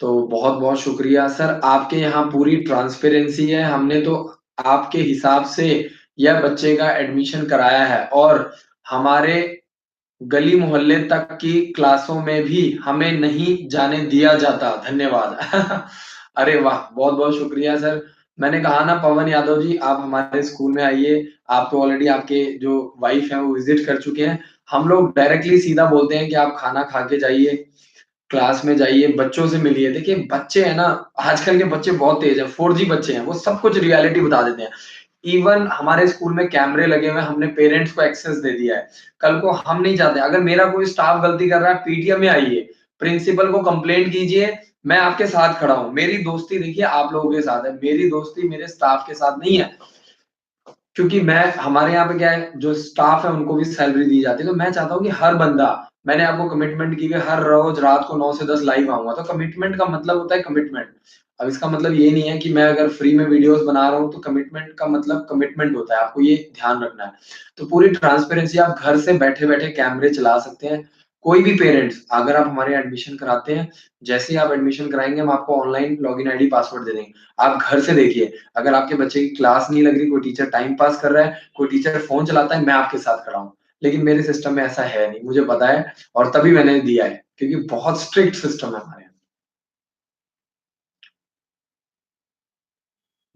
तो बहुत-बहुत शुक्रिया सर, आपके यहाँ पूरी ट्रांसपेरेंसी है, हमने तो आपके हिसाब से यह बच्चे का एडमिशन कराया है और हमारे गली मोहल्ले तक की क्लासों में भी हमें नहीं जाने दिया जाता। धन्यवाद। अरे वाह! बहुत-बहुत शुक्रिया सर। मैंने कहा ना पवन यादव जी आप हमारे स्कूल में आइए, आप तो ऑलरेडी आपके जो वाइफ हैं वो विज़िट कर चुके हैं। हम लोग डायरेक्टली सीधा बोलते हैं कि आप खाना खा के जाइए, क्लास में जाइए, बच्चों से मिलिए। देखिए बच्चे हैं ना, आजकल के बच्चे बहुत तेज़ हैं, 4G बच्चे हैं, वो सब कुछ रियलिटी बता देते हैं। इवन हमारे स्कूल में कैमरे लगे हुए हैं, हमने पेरेंट्स को एक्सेस दे दिया है। कल को हम नहीं चाहते, अगर मेरा कोई स्टाफ गलती कर रहा है, पीटीएम में आइए, प्रिंसिपल को कंप्लेंट कीजिए, मैं आपके साथ खड़ा हूँ। मेरी दोस्ती देखिए आप लोगों के साथ है, मेरी दोस्ती मेरे स्टाफ के साथ नहीं है। क्योंकि मैं हमारे यहाँ पे क्या है, जो स्टाफ है उनको भी सैलरी दी जाती है, तो मैं चाहता हूँ कि हर बंदा मैंने आपको कमिटमेंट की कि हर रोज़ रात को 9 से 10 लाइव आऊँगा, तो कमिटमेंट का मतलब होता है कमिटमेंट। अब इसका मतलब ये नहीं है कि मैं अगर फ्री में वीडियोज़ बना रहा हूँ, तो कमिटमेंट का मतलब कमिटमेंट होता है, आपको ये ध्यान रखना है। तो पूरी ट्रांसपेरेंसी आप घर से बैठे-बैठे कैमरे चला सकते हैं। कोई भी पेरेंट्स अगर आप हमारे यहाँ एडमिशन कराते हैं, जैसे ही आप एडमिशन कराएँगे, हम आपको ऑनलाइन लॉगिन आईडी पासवर्ड दे देंगे। आप घर से देखिए, अगर आपके बच्चे की क्लास नहीं लग रही, कोई टीचर टाइम पास कर रहा है, कोई टीचर फ़ोन चलाता है, मैं आपके साथ खड़ा हूँ। लेकिन मेरे सिस्टम में ऐसा है नहीं, मुझे पता है और तभी मैंने दिया है, क्योंकि बहुत स्ट्रिक्ट सिस्टम है हमारे यहाँ।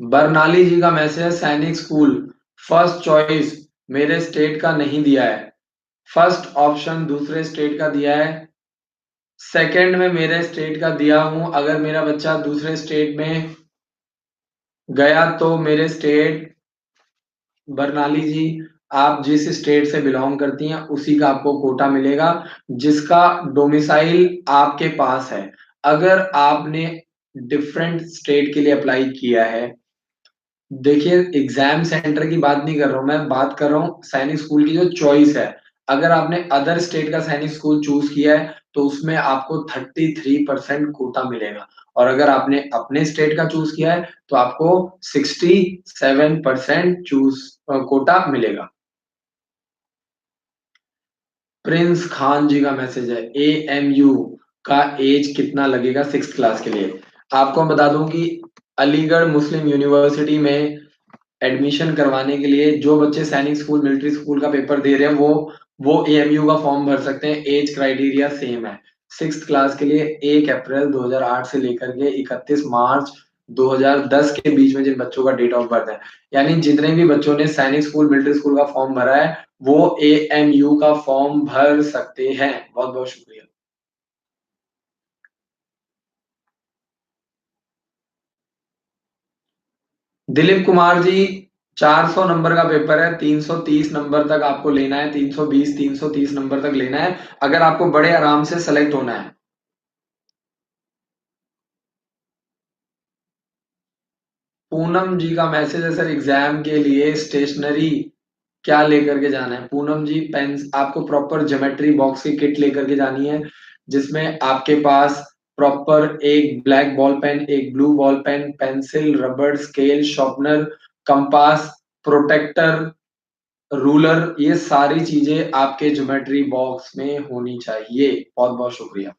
बरनाली जी का मैसेज है, सैनिक स्कूल फर्स्ट चॉइस मेरे स्टेट का नहीं दिया है। फर्स्ट ऑप्शन दूसरे स्टेट का दिया है, सेकंड में मेरे स्टेट का दिया हूँ। अगर मेरा बच्चा दूसरे स्टेट में गया तो मेरे स्टेट बरनाली जी, आप जिस स्टेट से बिलॉन्ग करती हैं, उसी का आपको कोटा मिलेगा, जिसका डोमिसाइल आपके पास है। अगर आपने डिफरेंट स्टेट के लिए अप्लाई किया है, देखिए एग्ज़ाम सेंटर की बात नहीं कर रहा हूँ मैं, बात कर रहा हूँ सैनिक स्कूल की जो चॉइस है। अगर आपने अदर स्टेट का सैनिक स्कूल चूज़ किया है, तो उसमें आपको 33% कोटा मिलेगा और अगर आपने अपने स्टेट का चूज़ किया है, तो आपको 67% कोटा मिलेगा। प्रिंस खान जी का मैसेज है, एएमयू का ऐज कितना लगेगा 6th क्लास के लिए? आपको मैं बता दूँ कि अलीगढ़ मुस्लिम यूनिवर्सिटी में एडमिशन करवाने के लिए जो बच्चे सैनिक स्कूल, मिलिट्री स्कूल का पेपर दे रहे हैं, वो एएमयू का फॉर्म भर सकते हैं, ऐज क्राइटेरिया सेम है। 6th क्लास के लिए 1 अप्रैल 2008 से लेकर के 31 मार्च 2010 के बीच में जिन बच्चों का डेट ऑफ बर्थ है, यानी जितने भी बच्चों ने सैनिक स्कूल, मिलिट्री स्कूल का फॉर्म भरा है, वो एएमयू का फॉर्म भर सकते हैं। बहुत-बहुत शुक्रिया। दिलीप कुमार जी 400 नंबर का पेपर है, 330 नंबर तक आपको लेना है, 320, 330 नंबर तक लेना है, अगर आपको बड़े आराम से सेलेक्ट होना है। पूनम जी का मैसेज है सर, एग्जाम के लिए स्टेशनरी क्या लेकर के जाना है? पूनम जी पेन्स आपको प्रॉपर ज्योमेट्री बॉक्स की किट लेकर के जानी है, जिसमें आपके पास प्रॉपर एक ब्लैक बॉल पेन, एक blue ball pen, pencil, rubber, scale, sharpener, compass, protractor, ruler, ये सारी चीज़ें आपके ज्योमेट्री बॉक्स में होनी चाहिए। बहुत-बहुत शुक्रिया।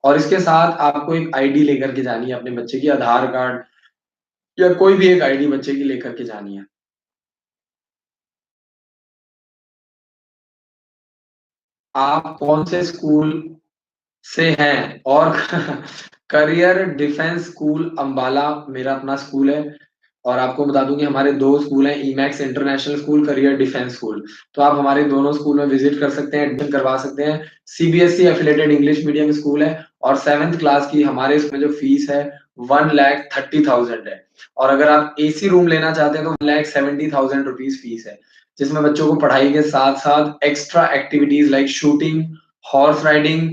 और इसके साथ आपको एक आईडी लेकर के जानी है अपने बच्चे की, आधार कार्ड या कोई भी एक आईडी बच्चे की लेकर के जानी है। आप कौन से स्कूल से हैं? और करियर डिफेंस स्कूल अम्बाला मेरा अपना स्कूल है। और आपको बता दूं कि हमारे 2 स्कूल हैं, Emax international school, career defence school. तो आप हमारे दोनों स्कूल में विजिट कर सकते हैं, एडमिशन करवा सकते हैं। CBSE affiliated English medium school है और 7th क्लास की हमारे इसमें जो फीस है 1,30,000 है। और अगर आप एसी रूम लेना चाहते हैं तो 1,70,000 रुपीज फीस है, जिसमें बच्चों को पढ़ाई के साथ-साथ extra activities like shooting, horse riding,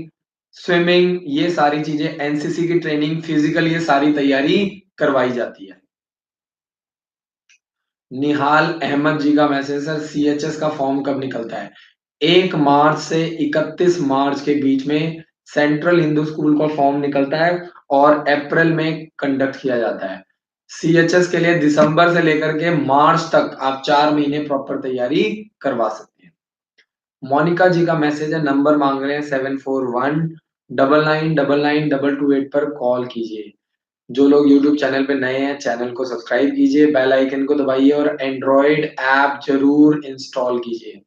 swimming, ये सारी चीजें, एनसीसी की ट्रेनिंग, फिजिकल, ये सारी तैयारी करवाई जाती है। निहाल अहमद जी का मैसेज, सर सीएचएस का फॉर्म कब निकलता है? 1 मार्च से 31 मार्च के बीच में सेंट्रल हिंदू स्कूल का फॉर्म निकलता है और अप्रैल में कंडक्ट किया जाता है। सीएचएस के लिए दिसंबर से लेकर के मार्च तक आप 4 महीने प्रॉपर तैयारी करवा सकते हैं। मोनिका जी का मैसेज है, नंबर मांग रहे हैं 741 999922 पर कॉल कीजिए। जो लोग यूट्यूब चैनल पे नए हैं, चैनल को सब्सक्राइब कीजिए, बेल आइकन को दबाइए और एंड्रॉइड ऐप ज़रूर इंस्टॉल कीजिए।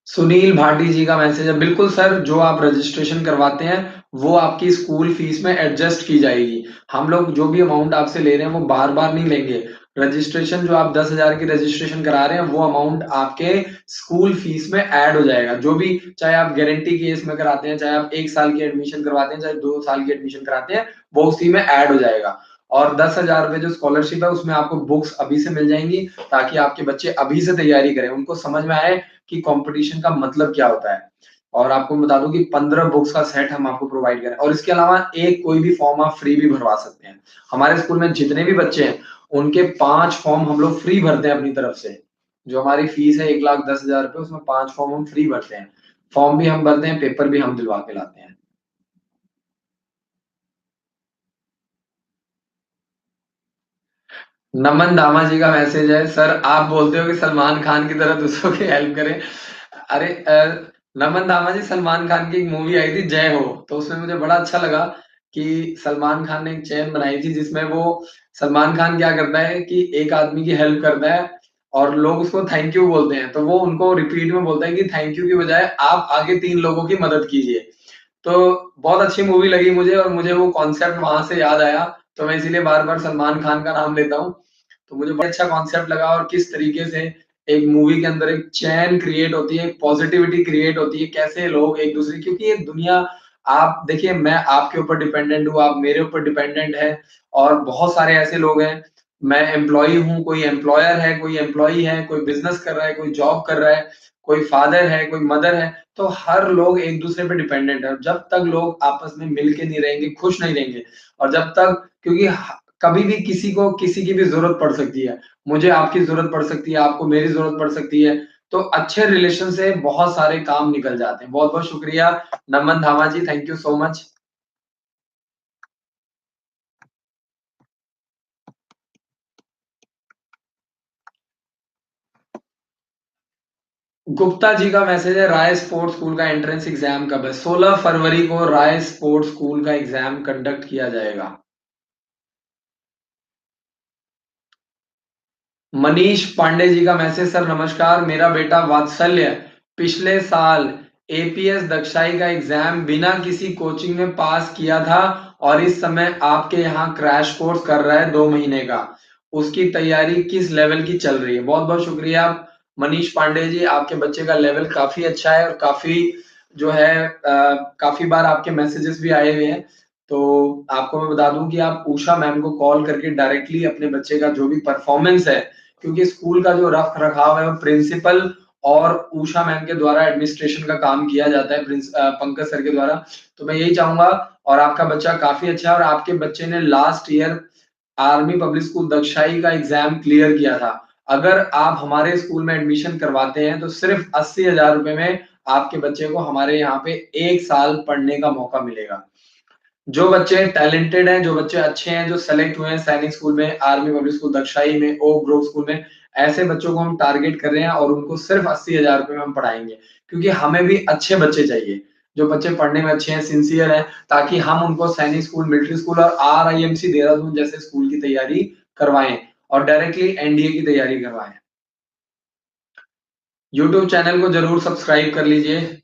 सुनील भाटी जी का मैसेज है, बिल्कुल सर, जो आप रजिस्ट्रेशन करवाते हैं वो आपकी स्कूल फीस में एडजस्ट की जाएगी। हम लोग जो भी अमाउंट आपसे ले रहे हैं वो बार बार नहीं लेंगे। रजिस्ट्रेशन जो आप 10,000 की रजिस्ट्रेशन करा रहे हैं वो अमाउंट आपके स्कूल फीस में ऐड हो जाएगा। जो भी, चाहे आप गारंटी केस में कराते हैं, चाहे आप 1 साल की एडमिशन करवाते हैं, चाहे 2 साल की एडमिशन कराते हैं, वो उसी में ऐड हो जाएगा। और 10,000 रुपए जो स्कॉलरशिप है उसमें आपको बुक्स अभी से मिल जाएंगी, ताकि आपके बच्चे अभी से तैयारी करें, उनको समझ में आए कि कंपटीशन का मतलब क्या होता है। और आपको बता दूं कि 15 बुक्स का सेट हम आपको प्रोवाइड करें और इसके अलावा एक कोई भी फॉर्म आप फ्री भी भरवा सकते हैं। हमारे स्कूल में जितने भी बच्चे हैं उनके 5 फॉर्म हम लोग फ्री भरते हैं अपनी तरफ से। जो हमारी फीस है 1,10,000 रुपए, उसमें 5 फॉर्म हम फ्री भरते हैं। फॉर्म भी हम भरते हैं, पेपर भी हम दिलवा के लाते हैं। नमन दामा जी का मैसेज है, सर आप बोलते हो कि सलमान खान की तरह दूसरों की हेल्प करें। अरे नमन दामा जी, सलमान खान की एक मूवी आई थी जय हो, तो उसमें मुझे बड़ा अच्छा लगा कि सलमान खान ने एक चेन बनाई थी जिसमें वो, सलमान खान क्या करता है कि एक आदमी की हेल्प करता है और लोग उसको थैंक यू बोलते हैं, तो वो उनको रिपीट में बोलता है कि थैंक यू की बजाय आप आगे 3 लोगों की मदद कीजिए। तो बहुत अच्छी मूवी लगी मुझे और मुझे वो कॉन्सेप्ट वहां से याद आया, तो मैं इसीलिए बार बार सलमान खान का नाम लेता हूँ। तो मुझे बड़ा अच्छा कॉन्सेप्ट लगा और किस तरीके से एक मूवी के अंदर एक चैन क्रिएट होती है, एक पॉजिटिविटी क्रिएट होती है, कैसे लोग एक दूसरे, क्योंकि ये दुनिया, आप देखिए, मैं आपके ऊपर डिपेंडेंट हूँ, आप मेरे ऊपर डिपेंडेंट है और बहुत सारे ऐसे लोग हैं। मैं एम्प्लॉई हूँ, कोई एम्प्लॉयर है, कोई एम्प्लॉई है, कोई बिजनेस कर रहा है, कोई जॉब कर रहा है, कोई फादर है, कोई मदर है। तो हर लोग एक दूसरे पे डिपेंडेंट है। जब तक लोग आपस में मिल के नहीं रहेंगे, खुश नहीं रहेंगे, और जब तक, क्योंकि कभी भी किसी को किसी की भी जरूरत पड़ सकती है, मुझे आपकी जरूरत पड़ सकती है, आपको मेरी जरूरत पड़ सकती है। तो अच्छे रिलेशन से बहुत सारे काम निकल जाते हैं। बहुत बहुत शुक्रिया Naman Dhama ji, thank you so much. Gupta ji का मैसेज है, राय स्पोर्ट्स स्कूल का एंट्रेंस एग्जाम कब है? 16 फरवरी को राय स्पोर्ट्स स्कूल का एग्जाम कंडक्ट किया जाएगा। मनीष पांडे जी का मैसेज, सर नमस्कार, मेरा बेटा वात्सल्य पिछले साल एपीएस दक्षाई का एग्जाम बिना किसी कोचिंग में पास किया था और इस समय आपके यहाँ क्रैश कोर्स कर रहा है 2 महीने का। उसकी तैयारी किस लेवल की चल रही है? बहुत बहुत शुक्रिया मनीष पांडे जी, आपके बच्चे का लेवल काफी अच्छा है और काफी जो है काफी बार आपके मैसेजेस भी आए हुए हैं। तो आपको मैं बता दूं कि आप उषा मैम को कॉल करके डायरेक्टली अपने बच्चे का जो भी परफॉर्मेंस है, क्योंकि स्कूल का जो रख रखाव है वो प्रिंसिपल और उषा मैम के द्वारा एडमिनिस्ट्रेशन का काम किया जाता है, पंकज सर के द्वारा। तो मैं यही चाहूंगा, और आपका बच्चा काफी अच्छा है और आपके बच्चे ने last year Army Public School Dakshai का एग्जाम क्लियर किया था। अगर आप हमारे स्कूल में एडमिशन करवाते हैं तो सिर्फ 80,000 रुपए में आपके बच्चे को हमारे यहाँ पे 1 साल पढ़ने का मौका मिलेगा। जो बच्चे टैलेंटेड हैं, जो बच्चे अच्छे हैं, जो सेलेक्ट हुए हैं सैनिक स्कूल में, आर्मी पब्लिक स्कूल, दक्षाई में, ओक ग्रोव स्कूल में, ऐसे बच्चों को हम टारगेट कर रहे हैं और उनको सिर्फ 80,000 रुपए में हम पढ़ाएँगे। क्योंकि हमें भी अच्छे बच्चे चाहिए, जो बच्चे पढ़ने में अच्छे हैं, सिंसियर हैं, ताकि हम उनको सैनिक स्कूल, मिलिट्री स्कूल और आरआईएमसी देहरादून जैसे स्कूल की तैयारी करवाएँ और डायरेक्टली एनडीए की तैयारी करवाएँ। यूट्यूब चैनल को ज़रूर सब्सक्राइब कर लीजिए।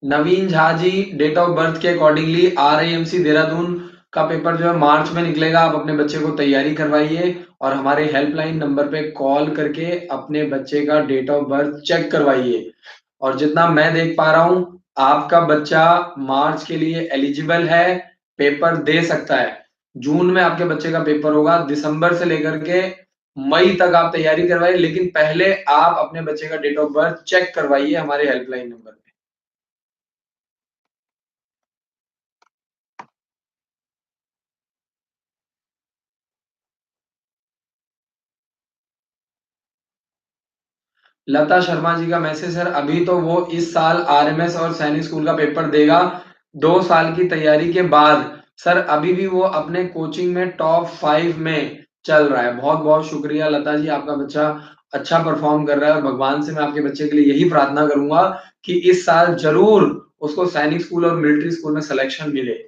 नवीन Jha ji, date of birth के अकॉर्डिंगली आरआईएमसी देहरादून का पेपर जो है मार्च में निकलेगा। आप अपने बच्चे को तैयारी करवाइए और हमारे हेल्पलाइन नंबर पे कॉल करके अपने बच्चे का डेट ऑफ बर्थ चेक करवाइए। और जितना मैं देख पा रहा हूँ, आपका बच्चा मार्च के लिए एलिजिबल है, पेपर दे सकता है। जून में आपके बच्चे का पेपर होगा, दिसंबर से लेकर के मई तक आप तैयारी करवाइए, लेकिन पहले आप अपने बच्चे का डेट ऑफ बर्थ चेक करवाइए हमारे हेल्पलाइन नंबर पे। लता शर्मा जी का मैसेज सर, अभी तो वो इस साल आरएमएस और सैनिक स्कूल का पेपर देगा 2 साल की तैयारी के बाद। सर अभी भी वो अपने कोचिंग में टॉप 5 में चल रहा है। बहुत बहुत शुक्रिया लता जी, आपका बच्चा अच्छा परफॉर्म कर रहा है और भगवान से मैं आपके बच्चे के लिए यही प्रार्थना करूंगा कि इस साल जरूर उसको सैनिक स्कूल और मिलिट्री स्कूल में सिलेक्शन मिले।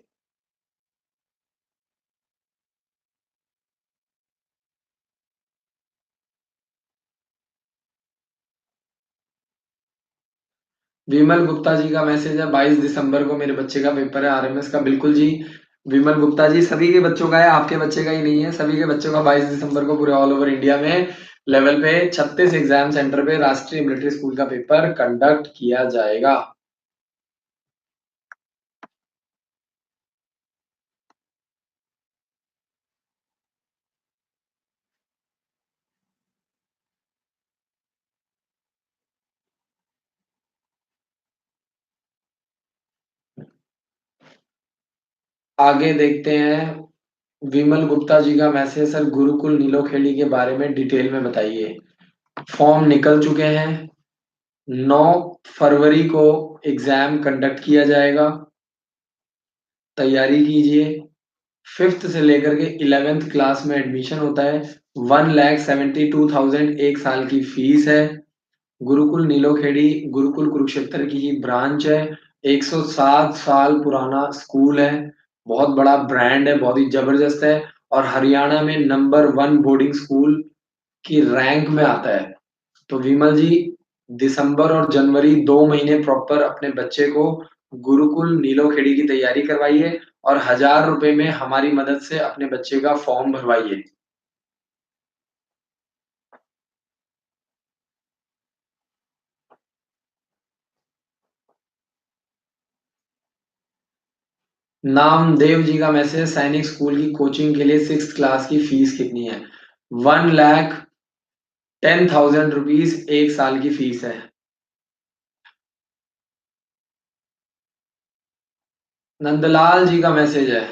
विमल गुप्ता जी का मैसेज है, 22 दिसंबर को मेरे बच्चे का पेपर है आरएमएस का। बिल्कुल जी, विमल गुप्ता जी, सभी के बच्चों का है, आपके बच्चे का ही नहीं है। सभी के बच्चों का 22 दिसंबर को पूरे ऑल ओवर इंडिया में लेवल पे 36 एग्जाम सेंटर पे राष्ट्रीय मिलिट्री स्कूल का पेपर कंडक्ट किया जाएगा। आगे देखते हैं। विमल गुप्ता जी का मैसेज, सर गुरुकुल नीलोखेड़ी के बारे में डिटेल में बताइए। फॉर्म निकल चुके हैं। 9 फरवरी को एग्जाम कंडक्ट किया जाएगा। तैयारी कीजिए। 5th से लेकर के 11th क्लास में एडमिशन होता है। 1,72,000 एक साल की फीस है। गुरुकुल नीलोखेड़ी गुरुकुल कुरुक्षेत्र की ही ब्रांच है। 107 साल पुराना स्कूल है। बहुत बड़ा ब्रांड है, बहुत ही जबरदस्त है और हरियाणा में नंबर 1 बोर्डिंग स्कूल की रैंक में आता है। तो विमल जी, दिसंबर और जनवरी 2 महीने प्रॉपर अपने बच्चे को गुरुकुल नीलोखेड़ी की तैयारी करवाइए और 1,000 रुपए में हमारी मदद से अपने बच्चे का फॉर्म भरवाइए। नामदेव जी का मैसेज, सैनिक स्कूल की कोचिंग के लिए 6th क्लास की फीस कितनी है? 1,10,000 रुपीज एक साल की फीस है। नंदलाल जी का मैसेज है,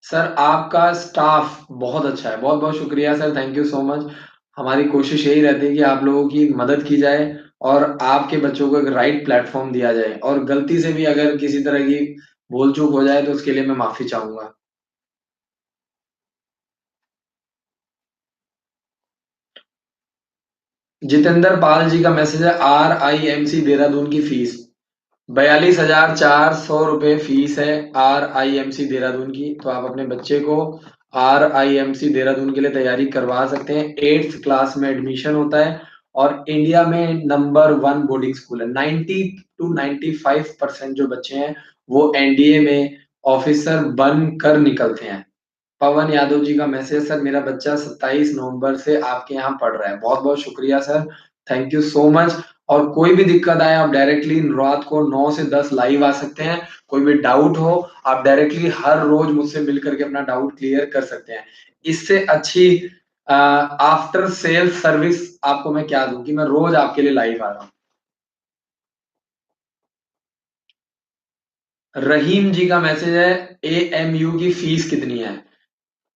सर आपका स्टाफ बहुत अच्छा है। बहुत बहुत शुक्रिया sir, thank you so much. हमारी कोशिश यही रहती है कि आप लोगों की मदद की जाए और आपके बच्चों को एक राइट प्लेटफॉर्म दिया जाए, और गलती से भी अगर किसी तरह की भूल चूक हो जाए तो उसके लिए मैं माफी चाहूंगा। जितेंद्र पाल जी का मैसेज है, आरआईएमसी देहरादून की फीस 42,400 रुपये फीस है आरआईएमसी देहरादून की। तो आप अपने बच्चे को आरआईएमसी देहरादून के लिए तैयारी करवा सकते हैं। 8th क्लास में एडमिशन होता है और इंडिया में नंबर 1 बोर्डिंग स्कूल है। 90 to 95% जो बच्चे हैं वो एनडीए में ऑफिसर बन कर निकलते हैं। पवन यादव जी का मैसेज, सर मेरा बच्चा 27 नवंबर से आपके यहाँ पढ़ रहा है। बहुत बहुत शुक्रिया sir, thank you so much. और कोई भी दिक्कत आए आप डायरेक्टली रात को 9 से 10 लाइव आ सकते हैं। कोई भी डाउट हो आप डायरेक्टली हर रोज मुझसे मिल करके अपना डाउट क्लियर कर सकते हैं। इससे अच्छी आफ्टर सेल सर्विस आपको मैं क्या दूं कि मैं रोज आपके लिए लाइव आ रहा हूँ। रहीम जी का मैसेज है, एएमयू की फीस कितनी है?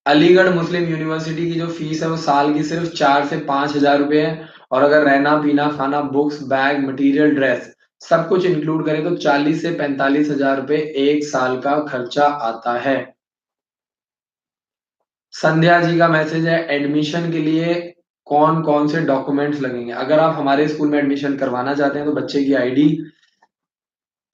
अलीगढ़ मुस्लिम यूनिवर्सिटी की जो फीस है वो साल की सिर्फ 4 से 5,000 रुपए है। और अगर रहना पीना खाना बुक्स बैग मटेरियल ड्रेस सब कुछ इंक्लूड करें तो 40 से 45,000 रुपए एक साल का खर्चा आता है। संध्या जी का मैसेज है एडमिशन के लिए कौन कौन से डॉक्यूमेंट्स लगेंगे। अगर आप हमारे स्कूल में एडमिशन करवाना चाहते हैं तो बच्चे की आईडी,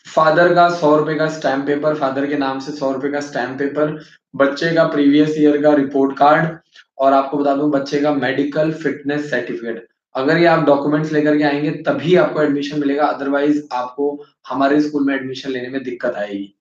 फादर का 100 रुपए का स्टैम्प पेपर, फादर के नाम से 100 रुपए का स्टैम्प पेपर, बच्चे का प्रीवियस ईयर का रिपोर्ट कार्ड, और आपको बता दूं बच्चे का मेडिकल फिटनेस सर्टिफिकेट। अगर ये आप डॉक्यूमेंट्स लेकर के आएंगे तभी आपको एडमिशन मिलेगा, अदरवाइज आपको हमारे स्कूल में एडमिशन लेने में दिक्कत आएगी।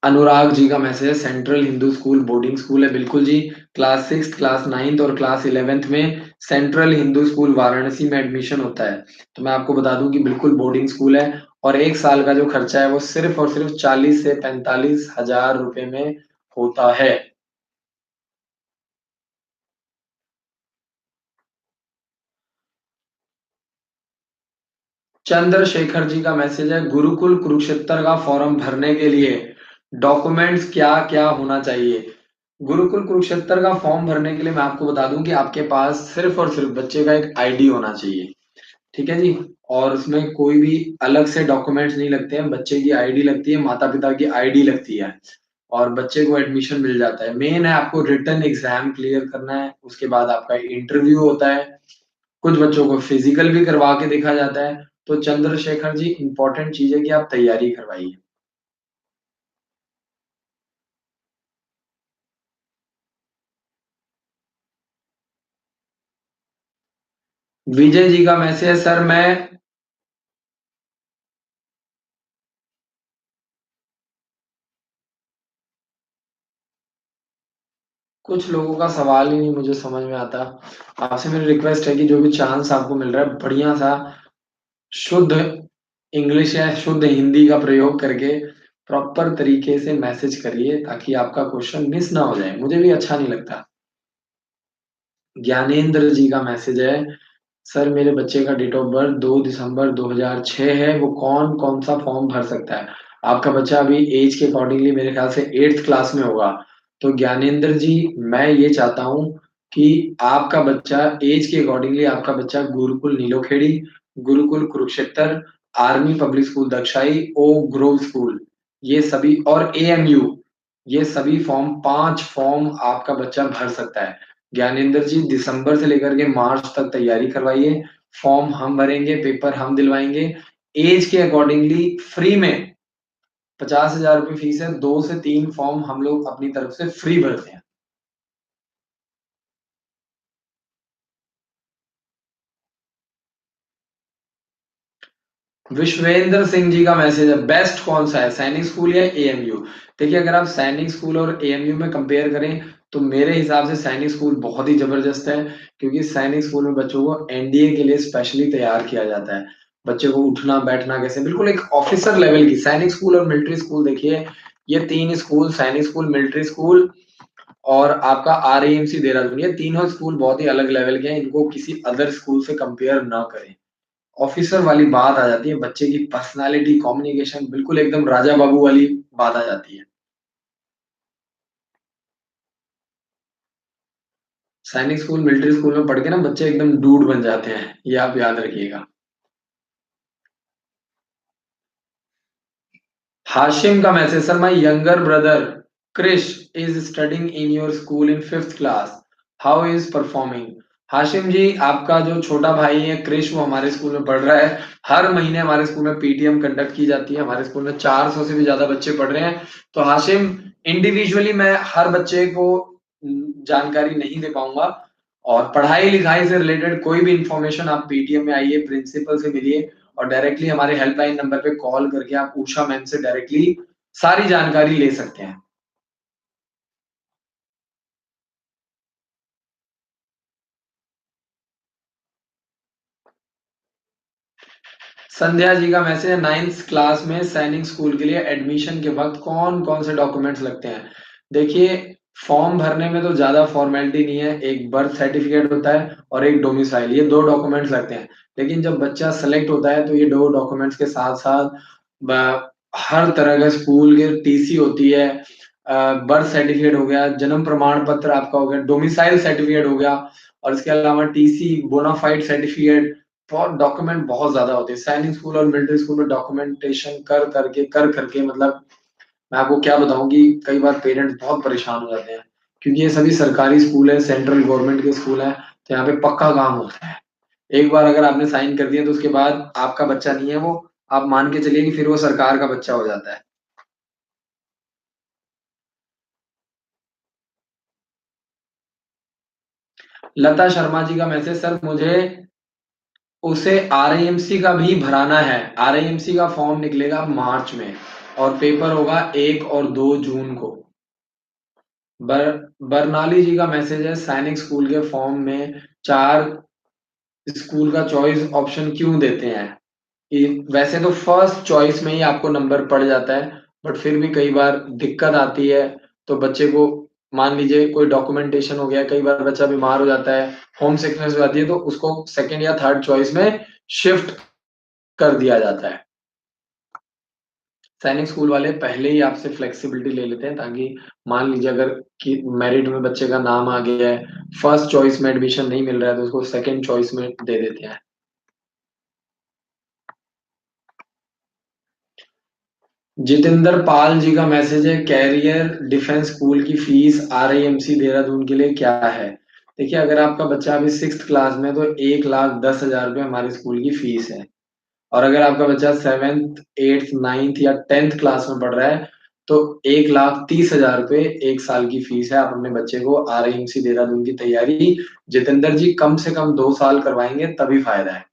अनुराग जी का मैसेज है central Hindu school boarding school है, बिल्कुल जी। क्लास 6 क्लास 9 और क्लास 11 में सेंट्रल हिंदू स्कूल वाराणसी में एडमिशन होता है। तो मैं आपको बता दूं कि बिल्कुल बोर्डिंग स्कूल है। और एक साल का जो खर्चा है वो सिर्फ और सिर्फ 40 से 45,000 रुपए में होता है। चंद्रशेखर जी का मैसेज है गुरुकुल कुरुक्षेत्र का फॉर्म भरने के लिए डॉक्यूमेंट्स क्या क्या होना चाहिए। गुरुकुल कुरुक्षेत्र का फॉर्म भरने के लिए मैं आपको बता दूं कि आपके पास सिर्फ और सिर्फ बच्चे का एक आईडी होना चाहिए। ठीक है जी। और उसमें कोई भी अलग से डॉक्यूमेंट्स नहीं लगते हैं, बच्चे की आईडी लगती है, माता पिता की आईडी लगती है, और बच्चे को एडमिशन मिल जाता है। मेन है आपको रिटन एग्जाम क्लियर करना है, उसके बाद आपका इंटरव्यू होता है, कुछ बच्चों को फिजिकल भी करवा के देखा जाता है। तो चंद्रशेखर जी इंपॉर्टेंट चीज है कि आप तैयारी करवाइए। विजय जी का मैसेज है सर मैं, कुछ लोगों का सवाल ही नहीं मुझे समझ में आता। आपसे मेरी रिक्वेस्ट है कि जो भी चांस आपको मिल रहा है बढ़िया सा शुद्ध इंग्लिश या शुद्ध हिंदी का प्रयोग करके प्रॉपर तरीके से मैसेज करिए ताकि आपका क्वेश्चन मिस ना हो जाए, मुझे भी अच्छा नहीं लगता। ज्ञानेंद्र जी का मैसेज है सर मेरे बच्चे का डेट ऑफ बर्थ 2 दिसंबर 2006 है, वो कौन कौन सा फॉर्म भर सकता है। आपका बच्चा अभी एज के अकॉर्डिंगली मेरे ख्याल से 8th क्लास में होगा। तो ज्ञानेंद्र जी मैं ये चाहता हूँ कि आपका बच्चा एज के अकॉर्डिंगली आपका बच्चा Gurukul Nilokheri, Gurukul Kurukshetra, Army Public School Dakshai, Oak Grove School, ये सभी और एएमयू, ये सभी फॉर्म 5 फॉर्म आपका बच्चा भर सकता है। ज्ञानेंद्र जी दिसंबर से लेकर के मार्च तक तैयारी करवाइए। फॉर्म हम भरेंगे, पेपर हम दिलवाएंगे, एज के अकॉर्डिंगली फ्री में। 50,000 रुपये फीस है, 2 से 3 फॉर्म हम लोग अपनी तरफ से फ्री भरते हैं। विश्वेंद्र सिंह जी का मैसेज है बेस्ट कौन सा है, सैनिक स्कूल या एएमयू। देखिए अगर आप सैनिक स्कूल और एएमयू में कंपेयर करें तो मेरे हिसाब से सैनिक स्कूल बहुत ही जबरदस्त है, क्योंकि सैनिक स्कूल में बच्चों को एनडीए के लिए स्पेशली तैयार किया जाता है। बच्चे को उठना बैठना कैसे बिल्कुल एक ऑफिसर लेवल की, सैनिक स्कूल और मिलिट्री स्कूल देखिए, ये 3 स्कूल सैनिक स्कूल मिलिट्री स्कूल और आपका आरएएमसी देहरादून, ये तीनों स्कूल बहुत ही अलग लेवल के हैं, इनको किसी अदर स्कूल से कंपेयर ना करें। ऑफिसर वाली बात आ जाती है, बच्चे की पर्सनालिटी कम्युनिकेशन बिल्कुल एकदम राजा बाबू वाली बात आ जाती है। सैनिक स्कूल मिलिट्री स्कूल में पढ़ के ना बच्चे एकदम डूड बन जाते हैं, ये आप याद रखिएगा। हाशिम का message sir my younger brother Krish is studying in your school in 5th class, how is performing. Hashim ji आपका जो छोटा भाई है क्रिश वो हमारे स्कूल में पढ़ रहा है। हर महीने हमारे स्कूल में पीटीएम कंडक्ट की जाती है, हमारे स्कूल में 400 से भी ज्यादा बच्चे पढ़ रहे हैं। तो हाशिम इंडिविजुअली मैं हर बच्चे को जानकारी नहीं दे पाऊंगा, और पढ़ाई लिखाई से रिलेटेड कोई भी इंफॉर्मेशन आप पीटीएम में आइए, प्रिंसिपल से मिलिए, और डायरेक्टली हमारे हेल्पलाइन नंबर पे कॉल करके आप उषा मैम से डायरेक्टली सारी जानकारी ले सकते हैं। संध्या जी का मैसेज है 9th क्लास में सैनिक स्कूल के लिए एडमिशन के वक्त कौन कौन से डॉक्यूमेंट्स लगते हैं। देखिए फॉर्म भरने में तो ज्यादा फॉर्मेलिटी नहीं है, एक बर्थ सर्टिफिकेट होता है और एक डोमिसाइल, ये 2 डॉक्यूमेंट्स लगते हैं। लेकिन जब बच्चा सेलेक्ट होता है तो ये 2 डॉक्यूमेंट्स के साथ साथ हर तरह के स्कूल के टीसी होती है, बर्थ सर्टिफिकेट हो गया, जन्म प्रमाण पत्र आपका हो गया, डोमिसाइल सर्टिफिकेट हो गया और इसके अलावा टीसी, बोनाफाइड सर्टिफिकेट, बहुत डॉक्यूमेंट बहुत ज़्यादा होते हैं। सैनिक स्कूल और मिलिट्री स्कूल में डॉक्यूमेंटेशन कर करके मतलब मैं आपको क्या बताऊँ कि कई बार पेरेंट्स बहुत परेशान हो जाते हैं, क्योंकि ये सभी सरकारी स्कूल है, सेंट्रल गवर्नमेंट के स्कूल हैं, तो यहाँ पे पक्का काम होता है। एक बार अगर आपने साइन कर दिया तो उसके बाद आपका बच्चा नहीं है वो, आप मान के चलिए कि फिर वो सरकार का बच्चा हो जाता है। लता शर्मा जी का मैसेज, सर मुझे उसे आरआईएमसी का भी भराना है। आरआईएमसी का फॉर्म निकलेगा मार्च में और पेपर होगा 1 और 2 जून को। बर बरनाली जी का मैसेज है, सैनिक स्कूल के फॉर्म में 4 स्कूल का चॉइस ऑप्शन क्यों देते हैं? वैसे तो फर्स्ट चॉइस में ही आपको नंबर पड़ जाता है, बट फिर भी कई बार दिक्कत आती है, तो बच्चे को मान लीजिए कोई डॉक्यूमेंटेशन हो गया, कई बार बच्चा बीमार हो जाता है, होम सिकनेस हो जाती है, तो उसको सेकंड या थर्ड चॉइस में शिफ्ट कर दिया जाता है। सैनिक स्कूल वाले पहले ही आपसे फ्लेक्सिबिलिटी ले लेते हैं, ताकि मान लीजिए अगर कि मेरिट में बच्चे का नाम आ गया है, फर्स्ट चॉइस में एडमिशन नहीं मिल रहा है, तो उसको सेकंड चॉइस में दे देते हैं। जितेंद्र पाल जी का मैसेज है, कैरियर डिफेंस स्कूल की फीस आरआईएमसी देहरादून के लिए क्या है? देखिए, अगर आपका बच्चा अभी 6th क्लास में है, तो 1,10,000 रुपये हमारे स्कूल की फीस है। और अगर आपका बच्चा 7th 8th 9th या 10th क्लास में पढ़ रहा है, तो 1,30,000 रुपये 1 साल की फीस है। आप अपने बच्चे को आरआईएमसी देहरादून की तैयारी जितेंद्र जी कम से कम 2 साल करवाएंगे तभी फायदा है।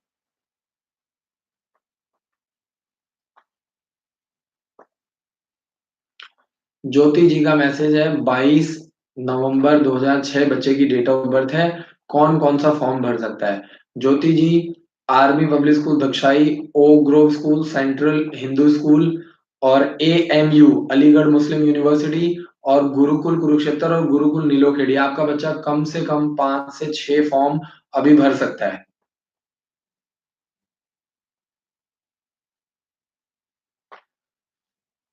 ज्योति जी का मैसेज है, 22 नवंबर 2006 बच्चे की डेट ऑफ बर्थ है, कौन कौन सा फॉर्म भर सकता है? Jyoti ji, Army Public School Dakshai, Oak Grove School, Central Hindu School और एएमयू अलीगढ़ मुस्लिम यूनिवर्सिटी और गुरुकुल कुरुक्षेत्र और गुरुकुल नीलोखेड़ी। आपका बच्चा कम से कम 5 से 6 फॉर्म अभी भर सकता है।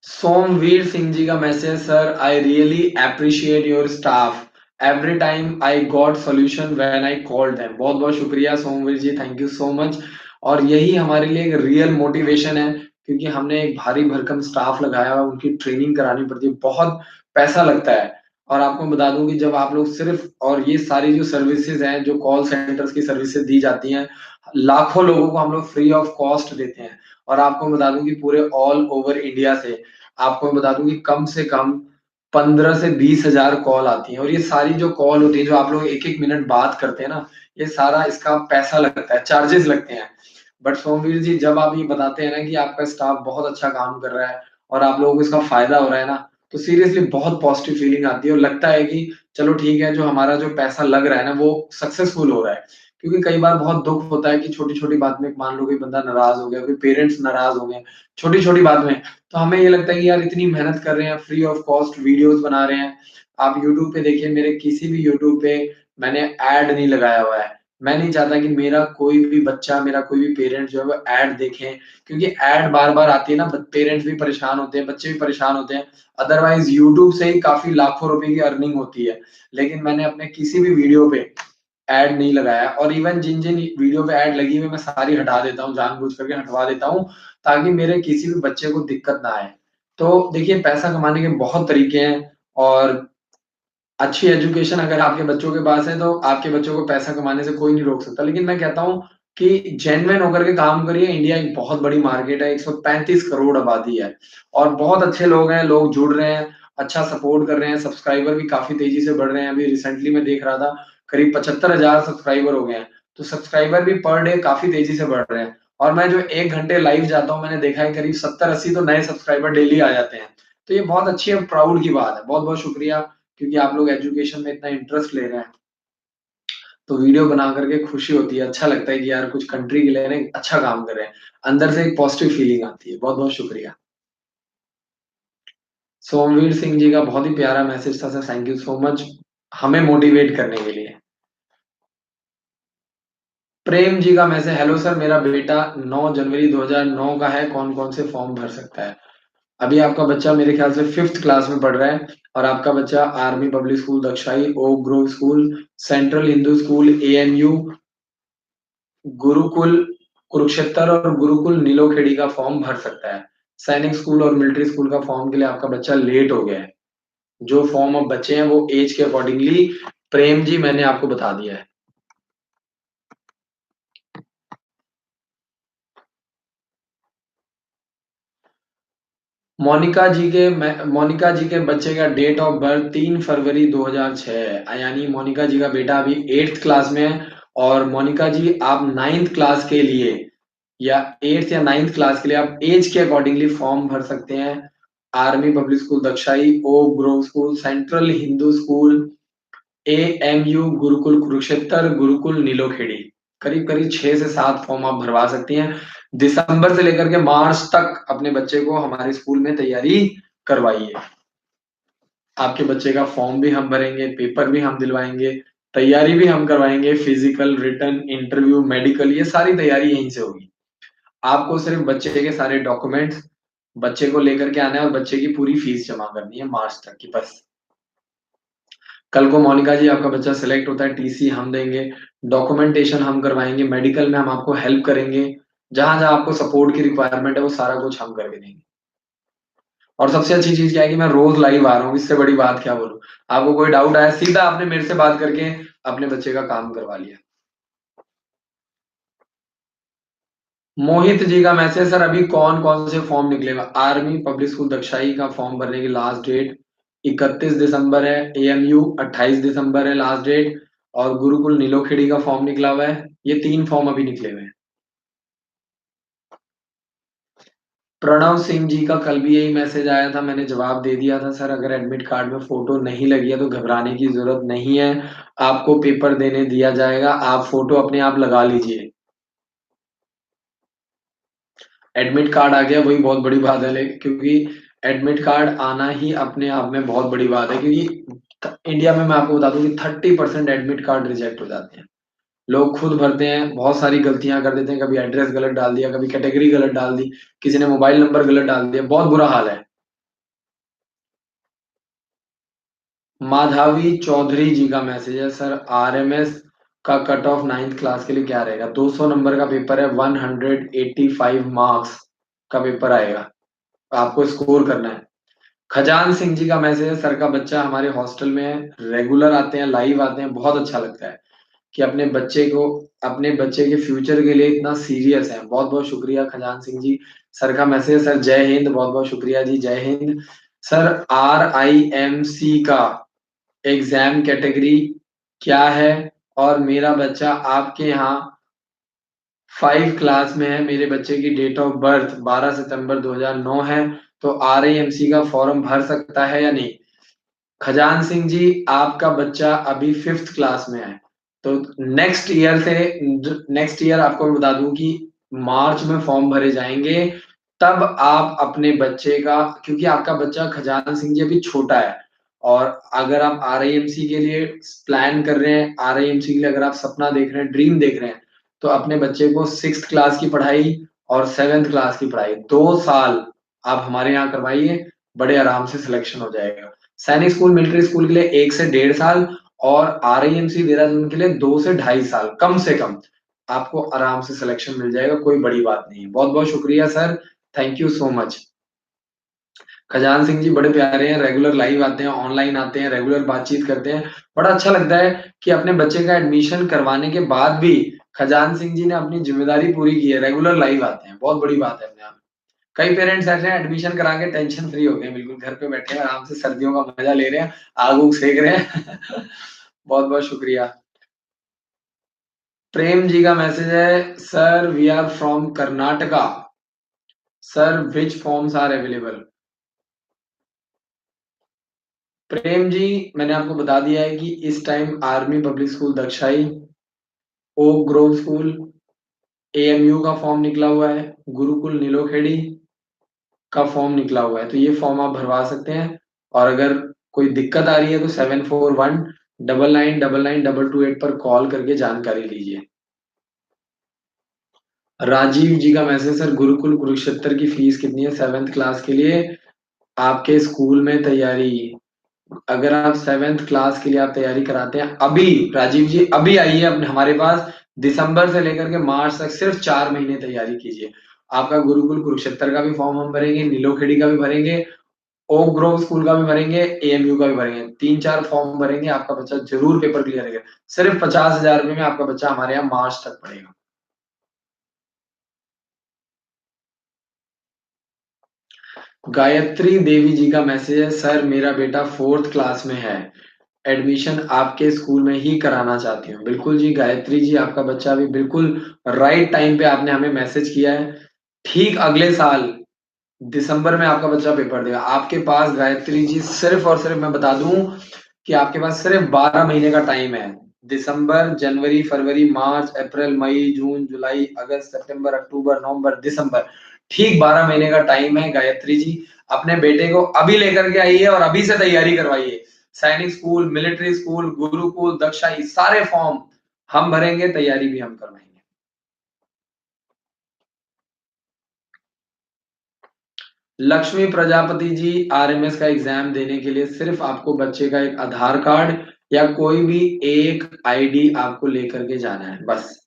सोमवीर सिंह जी का message, sir I really appreciate your staff, every time I got solution when I called them. बहुत बहुत शुक्रिया सोमवीर जी, थैंक यू सो मच। और यही हमारे लिए एक रियल मोटिवेशन है, क्योंकि हमने एक भारी भरकम स्टाफ लगाया हुआ, उनकी ट्रेनिंग करानी पड़ती है, बहुत पैसा लगता है। और आपको बता दूं कि जब आप लोग सिर्फ, और ये सारी जो सर्विसेज हैं, जो कॉल सेंटर्स की सर्विसेज दी जाती हैं, लाखों लोगों को हम लोग फ्री ऑफ कॉस्ट देते हैं। और आपको बता दूं कि पूरे ऑल ओवर इंडिया से, आपको मैं बता दूं कि कम से कम 15 से 20 हजार कॉल आती हैं, और ये सारी जो कॉल होती है, जो आप लोग एक एक मिनट बात करते हैं ना, ये सारा इसका पैसा लगता है, चार्जेस लगते हैं। बट सोमवीर जी, जब आप ये बताते हैं ना कि आपका स्टाफ बहुत अच्छा काम कर रहा है और आप लोगों को इसका फायदा हो रहा है ना, तो सीरियसली बहुत पॉजिटिव फीलिंग आती है और लगता है कि चलो ठीक है, जो हमारा जो पैसा लग रहा है ना, वो सक्सेसफुल हो रहा है। क्योंकि कई बार बहुत दुख होता है कि छोटी छोटी बात में मान लो कोई बंदा नाराज हो गया, कोई पेरेंट्स नाराज हो गए छोटी छोटी बात में, तो हमें ये लगता है कि यार इतनी मेहनत कर रहे हैं, फ्री ऑफ कॉस्ट वीडियोस बना रहे हैं। आप यूट्यूब पे देखिए, मेरे किसी भी यूट्यूब पे मैंने ऐड नहीं लगाया हुआ है। मैं नहीं चाहता कि मेरा कोई भी बच्चा, मेरा कोई भी पेरेंट जो है वो ऐड देखें, क्योंकि ऐड बार बार आती है ना, पेरेंट्स भी परेशान होते हैं, बच्चे भी परेशान होते हैं। अदरवाइज यूट्यूब से ही काफी लाखों रुपए की अर्निंग होती है। लेकिन मैंने अपने किसी भी वीडियो पे ऐड नहीं लगाया, और इवन जिन जिन वीडियो पे ऐड लगी हुई मैं सारी हटा देता हूँ, जानबूझ करके हटवा देता हूँ, ताकि मेरे किसी भी बच्चे को दिक्कत ना आए। तो देखिए, पैसा कमाने के बहुत तरीके हैं, और अच्छी एजुकेशन अगर आपके बच्चों के पास है, तो आपके बच्चों को पैसा कमाने से कोई नहीं रोक सकता। लेकिन मैं कहता हूँ कि जेन्युइन होकर के काम करिए। इंडिया एक बहुत बड़ी मार्केट है, 135 करोड़ आबादी है और बहुत अच्छे लोग हैं, लोग जुड़ रहे हैं, अच्छा सपोर्ट कर रहे हैं, सब्सक्राइबर भी काफ़ी तेज़ी से बढ़ रहे हैं। अभी रिसेंटली मैं देख रहा था, करीब 75,000 सब्सक्राइबर हो गए हैं। तो सब्सक्राइबर भी पर डे काफ़ी तेज़ी से बढ़ रहे हैं, और मैं जो 1 घंटे लाइव जाता हूँ, मैंने देखा है करीब 70-80 तो नए सब्सक्राइबर डेली आ जाते हैं। तो ये बहुत अच्छी और प्राउड की बात है। बहुत-बहुत शुक्रिया, क्योंकि आप लोग एजुकेशन में इतना इंटरेस्ट ले रहे हैं, तो वीडियो बना करके खुशी होती है, अच्छा लगता है कि यार कुछ कंट्री के लिए ना एक अच्छा काम कर रहे हैं। अंदर से एक पॉजिटिव फीलिंग आती है। बहुत-बहुत शुक्रिया। सोमवीर सिंह जी का बहुत ही प्यारा मैसेज था sir, thank you so much हमें मोटिवेट करने के लिए। प्रेम जी का मैसेज, हेलो सर, मेरा बेटा 9 जनवरी 2009 का है, कौन-कौन से फॉर्म भर सकता है? अभी आपका बच्चा मेरे ख्याल से 5th क्लास में पढ़ रहा है और आपका बच्चा Army Public School Dakshai, Oak Grove School, Central Hindu School, AMU, Gurukul Kurukshetra और गुरुकुल नीलोखेड़ी का फॉर्म भर सकता है। सैनिक स्कूल और मिलिट्री स्कूल का फॉर्म के लिए आपका बच्चा लेट हो गया है। जो फॉर्म अब बचे हैं वो एज के अकॉर्डिंगली प्रेम जी मैंने आपको बता दिया है। मोनिका जी के बच्चे का डेट ऑफ बर्थ 3 फरवरी 2006 है, यानी मोनिका जी का बेटा अभी 8th क्लास में है। और मोनिका जी आप 9th क्लास के लिए या 8th या 9th क्लास के लिए आप एज के अकॉर्डिंगली फॉर्म भर सकते हैं। Army Public School Dakshai, Oak Grove School, Central Hindu School, AMU, Gurukul Kurukshetra, Gurukul Nilokheri. करीब करीब 6 से 7 फॉर्म आप भरवा सकती हैं। दिसंबर से लेकर के मार्च तक अपने बच्चे को हमारे स्कूल में तैयारी करवाइए। आपके बच्चे का फॉर्म भी हम भरेंगे, पेपर भी हम दिलवाएंगे, तैयारी भी हम करवाएंगे, फिजिकल, रिटन, इंटरव्यू, मेडिकल, ये सारी तैयारी यहीं से होगी। आपको सिर्फ बच्चे के सारे डॉक्यूमेंट्स बच्चे को लेकर के आना है और बच्चे की पूरी फीस जमा करनी है मार्च तक की बस। कल को मोनिका जी आपका बच्चा सिलेक्ट होता है, टीसी हम देंगे, डॉक्यूमेंटेशन हम करवाएंगे, मेडिकल में हम आपको हेल्प करेंगे, जहां जहां आपको सपोर्ट की रिक्वायरमेंट है वो सारा कुछ हम करके देंगे। और सबसे अच्छी चीज क्या है कि मैं रोज लाइव आ रहा हूँ, इससे बड़ी बात क्या बोलूं। आपको कोई डाउट आया सीधा आपने मेरे से बात करके अपने बच्चे का काम करवा लिया। मोहित जी का मैसेज, सर अभी कौन कौन से फॉर्म निकलेगा। आर्मी पब्लिक स्कूल दक्षाई का फॉर्म भरने की लास्ट डेट 31 दिसंबर है, एएमयू 28 दिसंबर है लास्ट डेट, और गुरुकुल नीलोखेड़ी का फॉर्म निकला हुआ है। ये 3 फॉर्म अभी निकले हुए हैं। प्रणव सिंह जी का कल भी यही मैसेज आया था, मैंने जवाब दे दिया था, सर अगर एडमिट कार्ड में फोटो नहीं लगी है तो घबराने की जरूरत नहीं है, आपको पेपर देने दिया जाएगा, आप फोटो अपने आप लगा लीजिए। एडमिट कार्ड आ गया वही बहुत बड़ी बात है, क्योंकि एडमिट कार्ड आना ही अपने आप में बहुत बड़ी बात है, क्योंकि इंडिया में मैं आपको बता दूं कि 30% एडमिट कार्ड रिजेक्ट हो जाते हैं। लोग खुद भरते हैं, बहुत सारी गलतियां कर देते हैं, कभी एड्रेस गलत डाल दिया, कभी कैटेगरी गलत डाल दी, किसी ने मोबाइल नंबर गलत डाल दिया, बहुत बुरा हाल है। माधवी चौधरी जी का मैसेज है, सर आरएमएस का कट ऑफ 9th क्लास के लिए क्या रहेगा। 200 नंबर का पेपर है, 185 मार्क्स का पेपर आएगा, आपको स्कोर करना है। खजान सिंह जी का मैसेज है, सर का बच्चा हमारे हॉस्टल में रेगुलर आते हैं, लाइव आते हैं, बहुत अच्छा लगता है कि अपने बच्चे के फ्यूचर के लिए इतना सीरियस है। बहुत बहुत शुक्रिया खजान सिंह जी। सर का मैसेज, सर जय हिंद, बहुत बहुत शुक्रिया जी, जय हिंद। सर RIMC का एग्जाम कैटेगरी क्या है, और मेरा बच्चा आपके यहाँ 5 क्लास में है, मेरे बच्चे की डेट ऑफ बर्थ 12 सितंबर 2009 है, तो RIMC का फॉर्म भर सकता है या नहीं। खजान सिंह जी आपका बच्चा अभी 5th क्लास में है, तो नेक्स्ट ईयर आपको मैं बता दूं कि मार्च में फॉर्म भरे जाएंगे। तब आप अपने बच्चे का, क्योंकि आपका बच्चा खजान सिंह जी अभी छोटा है, और अगर आप RIMC के लिए प्लान कर रहे हैं, RIMC के लिए अगर आप सपना देख रहे हैं, ड्रीम देख रहे हैं, तो अपने बच्चे को 6th क्लास की पढ़ाई और 7th क्लास की पढ़ाई 2 साल आप हमारे यहाँ करवाइए, बड़े आराम से सिलेक्शन हो जाएगा। सैनिक स्कूल मिलिट्री स्कूल के लिए 1 से 1.5 साल, और RIMC देहरादून के लिए 2 से 2.5 साल कम से कम, आपको आराम से सिलेक्शन मिल जाएगा, कोई बड़ी बात नहीं है। बहुत बहुत शुक्रिया sir, thank you so much. Khajan Singh ji बड़े प्यारे हैं, रेगुलर लाइव आते हैं, ऑनलाइन आते हैं, रेगुलर बातचीत करते हैं। बड़ा अच्छा लगता है कि अपने बच्चे का एडमिशन करवाने के बाद भी खजान सिंह जी ने अपनी जिम्मेदारी पूरी की है, रेगुलर लाइव आते हैं, बहुत बड़ी बात है अपने आप में। कई पेरेंट्स ऐसे हैं एडमिशन करा के टेंशन फ्री हो गए, बिल्कुल घर पे बैठे हैं आराम से, सर्दियों का मजा ले रहे हैं, आग उग सेक रहे हैं। बहुत बहुत शुक्रिया। प्रेम जी का मैसेज है, sir we are from Karnataka, sir which forms are available. Prem ji मैंने आपको बता दिया है कि इस time Army Public School Dakshai, Oak Grove School, AMU का फॉर्म निकला हुआ है, गुरुकुल नीलोखेड़ी का फॉर्म निकला हुआ है, तो ये फॉर्म आप भरवा सकते हैं। और अगर कोई दिक्कत आ रही है तो 7419999228 पर कॉल करके जानकारी लीजिए। राजीव जी का मैसेज, सर गुरुकुल कुरुक्षेत्र की फीस कितनी है 7th क्लास के लिए। आपके स्कूल में तैयारी, अगर आप 7th क्लास के लिए आप तैयारी कराते हैं अभी, राजीव जी अभी आइए अपने हमारे पास, दिसंबर से लेकर के मार्च तक सिर्फ 4 महीने तैयारी कीजिए। आपका गुरुकुल कुरुक्षेत्र का भी फॉर्म हम भरेंगे, नीलोखेड़ी का भी भरेंगे, ओक ग्रोव स्कूल का भी भरेंगे, एएमयू का भी भरेंगे, 3-4 फॉर्म भरेंगे, आपका बच्चा जरूर पेपर क्लियर करेगा। सिर्फ 50,000 रुपए में आपका बच्चा हमारे यहाँ मार्च तक पढ़ेगा। गायत्री देवी जी का मैसेज है, सर मेरा बेटा 4th क्लास में है, एडमिशन आपके स्कूल में ही कराना चाहती हूँ। बिल्कुल जी गायत्री जी, आपका बच्चा अभी बिल्कुल राइट टाइम पे आपने हमें मैसेज किया है। ठीक अगले साल दिसंबर में आपका बच्चा पेपर देगा। आपके पास गायत्री जी सिर्फ और सिर्फ मैं बता दूं कि आपके पास सिर्फ 12 महीने का टाइम है। दिसंबर, जनवरी, फरवरी, मार्च, अप्रैल, मई, जून, जुलाई, अगस्त, सितंबर, अक्टूबर, नवंबर, दिसंबर, ठीक 12 महीने का टाइम है। गायत्री जी अपने बेटे को अभी लेकर के आइए और अभी से तैयारी करवाइए। सैनिक स्कूल, मिलिट्री स्कूल, गुरुकुल, दक्षाई, सारे फॉर्म हम भरेंगे, तैयारी भी हम करवाएंगे। लक्ष्मी प्रजापति जी, आरएमएस का एग्जाम देने के लिए सिर्फ आपको बच्चे का एक आधार कार्ड या कोई भी एक आईडी आपको लेकर के जाना है बस।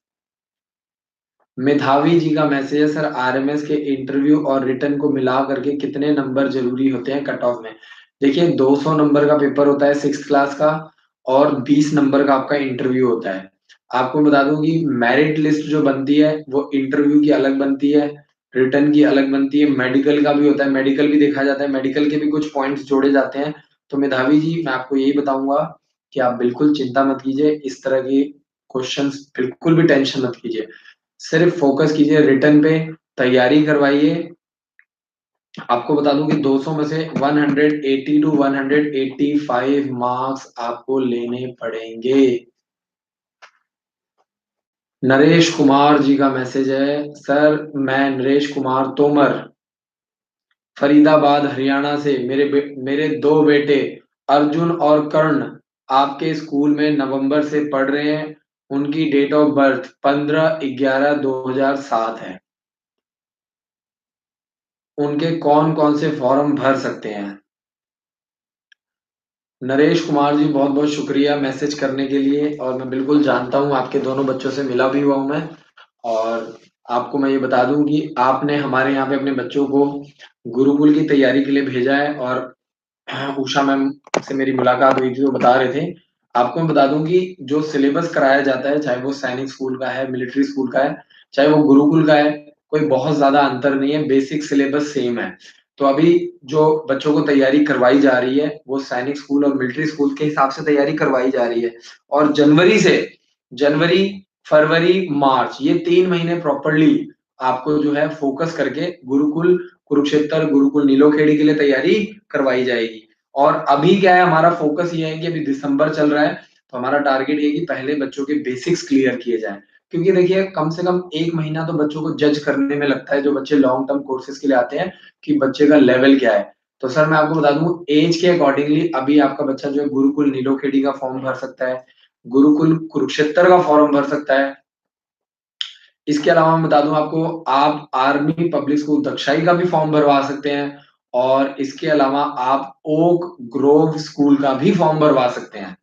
मेधावी जी का मैसेज है, सर आरएमएस के इंटरव्यू और रिटर्न को मिला करके कितने नंबर जरूरी होते हैं कट ऑफ में? देखिए 200 नंबर का पेपर होता है 6th क्लास का, और 20 नंबर का आपका इंटरव्यू होता है। आपको बता दूं कि मेरिट लिस्ट जो बनती है वो इंटरव्यू की अलग बनती है, रिटर्न की अलग बनती है, मेडिकल का भी होता है, मेडिकल भी देखा जाता है, मेडिकल के भी कुछ पॉइंट्स जोड़े जाते हैं। तो मेधावी जी मैं आपको यही बताऊंगा कि आप बिल्कुल चिंता मत कीजिए, इस तरह की क्वेश्चंस बिल्कुल भी टेंशन मत कीजिए, सिर्फ फोकस कीजिए रिटर्न पे, तैयारी करवाइए। आपको बता दूं कि 200 में से 180 टू 185 मार्क्स आपको लेने पड़ेंगे। नरेश कुमार जी का मैसेज है, सर मैं नरेश कुमार तोमर, फरीदाबाद हरियाणा से, मेरे दो बेटे अर्जुन और कर्ण आपके स्कूल में नवंबर से पढ़ रहे हैं। उनकी डेट ऑफ बर्थ 15/11/2007 है। उनके कौन कौन से फॉर्म भर सकते हैं? नरेश कुमार जी बहुत बहुत शुक्रिया मैसेज करने के लिए, और मैं बिल्कुल जानता हूँ, आपके दोनों बच्चों से मिला भी हुआ हूँ मैं। और आपको मैं ये बता दूं कि आपने हमारे यहाँ पे अपने बच्चों को गुरुकुल की तैयारी के लिए भेजा है, और उषा मैम से मेरी मुलाकात हुई थी तो बता रहे थे। आपको मैं बता दूं कि जो सिलेबस कराया जाता है, चाहे वो सैनिक स्कूल का है, मिलिट्री स्कूल का है, चाहे वो गुरुकुल का है, कोई बहुत ज्यादा अंतर नहीं है, बेसिक सिलेबस सेम है। तो अभी जो बच्चों को तैयारी करवाई जा रही है वो सैनिक स्कूल और मिलिट्री स्कूल के हिसाब से तैयारी करवाई जा रही है। और जनवरी, फरवरी, मार्च, ये 3 महीने प्रॉपरली आपको जो है फोकस करके गुरुकुल कुरुक्षेत्र, गुरुकुल नीलोखेड़ी के लिए तैयारी करवाई जाएगी। और अभी क्या है, हमारा फोकस ये है कि अभी दिसंबर चल रहा है, तो हमारा टारगेट ये है कि पहले बच्चों के बेसिक्स क्लियर किए जाएं। क्योंकि देखिए कम से कम 1 महीना तो बच्चों को जज करने में लगता है, जो बच्चे लॉन्ग टर्म कोर्सेज के लिए आते हैं, कि बच्चे का लेवल क्या है। तो सर मैं आपको बता दूं, एज के अकॉर्डिंगली अभी आपका बच्चा जो है गुरुकुल नीलोखेड़ी का फॉर्म भर सकता है, गुरुकुल कुरुक्षेत्र का फॉर्म भर सकता है। इसके अलावा मैं बता दूं आपको, आप आर्मी पब्लिक स्कूल दक्षाई का भी फॉर्म भरवा सकते हैं, और इसके अलावा आप ओक ग्रोव स्कूल का भी फॉर्म भरवा सकते हैं।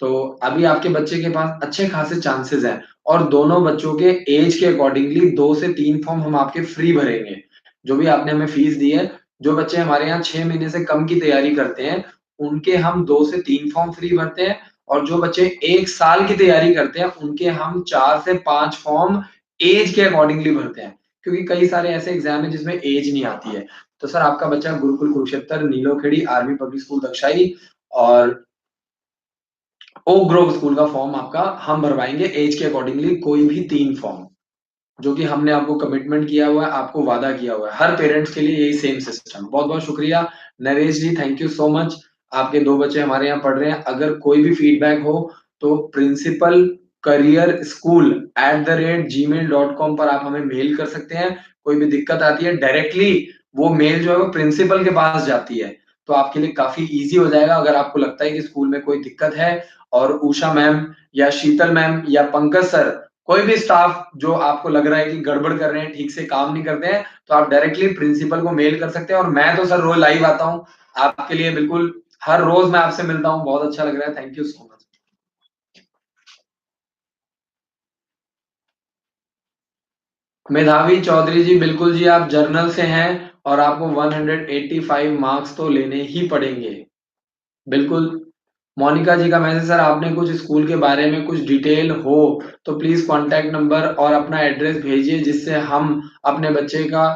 तो अभी आपके बच्चे के पास अच्छे खासे चांसेस हैं, और दोनों बच्चों के एज के अकॉर्डिंगली 2 से 3 फॉर्म हम आपके फ्री भरेंगे। जो भी आपने हमें फीस दी है, जो बच्चे हमारे यहाँ 6 महीने से कम की तैयारी करते हैं, उनके हम 2 से 3 फॉर्म फ्री भरते हैं, और जो बच्चे 1 साल की तैयारी करते हैं उनके हम 4 से 5 फॉर्म एज के अकॉर्डिंगली भरते हैं। क्योंकि कई सारे ऐसे एग्जाम है जिसमें एज नहीं आती है। तो सर आपका बच्चा Gurukul Kurukshetra, Nilokheri, Army Public School Dakshai और ओक ग्रोव स्कूल का फॉर्म आपका हम भरवाएंगे एज के अकॉर्डिंगली, कोई भी 3 फॉर्म, जो कि हमने आपको कमिटमेंट किया हुआ है, आपको वादा किया हुआ है, हर पेरेंट्स के लिए यही सेम सिस्टम। बहुत बहुत शुक्रिया नरेश जी, थैंक यू सो मच। आपके 2 बच्चे हमारे यहाँ पढ़ रहे हैं, अगर कोई भी फीडबैक हो तो प्रिंसिपल करियर स्कूल @gmail.com पर आप हमें मेल कर सकते हैं। कोई भी दिक्कत आती है डायरेक्टली वो मेल जो है वो प्रिंसिपल के पास जाती है, तो आपके लिए काफी इजी हो जाएगा। अगर आपको लगता है कि स्कूल में कोई दिक्कत है और उषा मैम या शीतल मैम या पंकज सर कोई भी स्टाफ जो आपको लग रहा है कि गड़बड़ कर रहे हैं, ठीक से काम नहीं करते हैं, तो आप डायरेक्टली प्रिंसिपल को मेल कर सकते हैं और मैं तो सर रोज़ लाइव आता हूँ, आपके लिए बिल्कुल हर रोज़ मैं आपसे मिलता हूँ, बहुत अच्छा लग रहा है, थैंक यू सो मच। मेधावी चौधरी जी, बिल्कुल जी, आप जर्नल से हैं और आपको 185 मार्क्स तो लेने ही पड़ेंगे। बिल्कुल। मोनिका जी का मैसेज, सर आपने कुछ स्कूल के बारे में कुछ डिटेल हो तो प्लीज कॉन्टैक्ट नंबर और अपना एड्रेस भेजिए जिससे हम अपने बच्चे का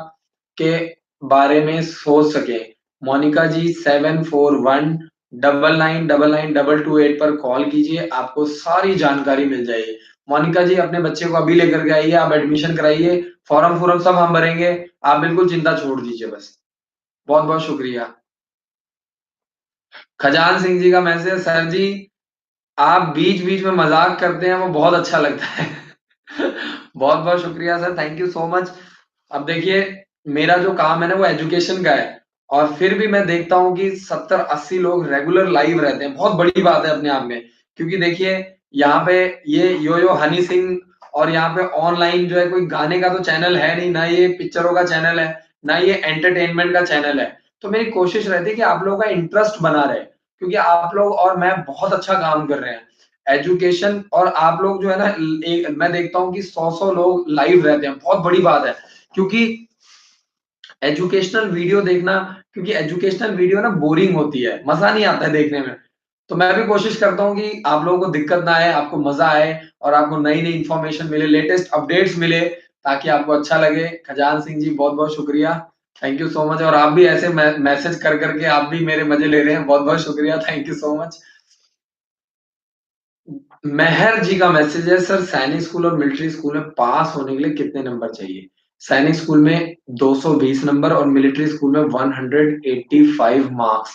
के बारे में सोच सकें। मोनिका जी 7419999928 पर कॉल कीजिए, आपको सारी जानकारी मिल जाएगी। मोनिका जी अपने बच्चे को अभी लेकर के आइए, आप एडमिशन कराइए, फॉर्म फॉर्म सब हम भरेंगे, आप बिल्कुल चिंता छोड़ दीजिए बस। बहुत बहुत शुक्रिया। खजान सिंह जी का मैसेज, सर जी आप बीच-बीच में मज़ाक करते हैं, वो बहुत अच्छा लगता है। बहुत-बहुत शुक्रिया sir, thank you so much. अब देखिए, मेरा जो काम है ना वो एजुकेशन का है और फिर भी मैं देखता हूँ कि 70-80 लोग रेगुलर लाइव रहते हैं, बहुत बड़ी बात है अपने आप में। क्योंकि देखिए, यहाँ पे ये यो-यो हनी सिंह और यहाँ पे ऑनलाइन जो है कोई गाने का तो चैनल है नहीं, ना ये पिक्चरों का चैनल है, ना ये एंटरटेनमेंट का चैनल है। तो मेरी कोशिश रहती है कि आप लोगों का इंटरेस्ट बना रहे, क्योंकि आप लोग और मैं बहुत अच्छा काम कर रहे हैं। एजुकेशन और आप लोग जो है ना मैं देखता हूँ कि 100-100 लोग लाइव रहते हैं, बहुत बड़ी बात है। क्योंकि एजुकेशनल वीडियो देखना क्योंकि एजुकेशनल वीडियो ना बोरिंग होती है, मज़ा नहीं आता है देखने में। तो मैं भी कोशिश करता हूँ कि आप लोगों को दिक्कत ना आए, आपको मज़ा आए और आपको नई-नई इन्फॉर्मेशन मिले, लेटेस्ट अपडेट्स मिले, ताकि आपको अच्छा लगे। खजान सिंह जी बहुत-बहुत शुक्रिया। थैंक यू सो मच और आप भी ऐसे मैसेज कर के आप भी मेरे मज़े ले रहे हैं। बहुत-बहुत शुक्रिया, थैंक यू सो मच। मेहर जी का मैसेज है, सर सैनिक स्कूल और मिलिट्री स्कूल में पास होने के लिए कितने नंबर चाहिए? सैनिक स्कूल में 220 नंबर और मिलिट्री स्कूल में 185 मार्क्स।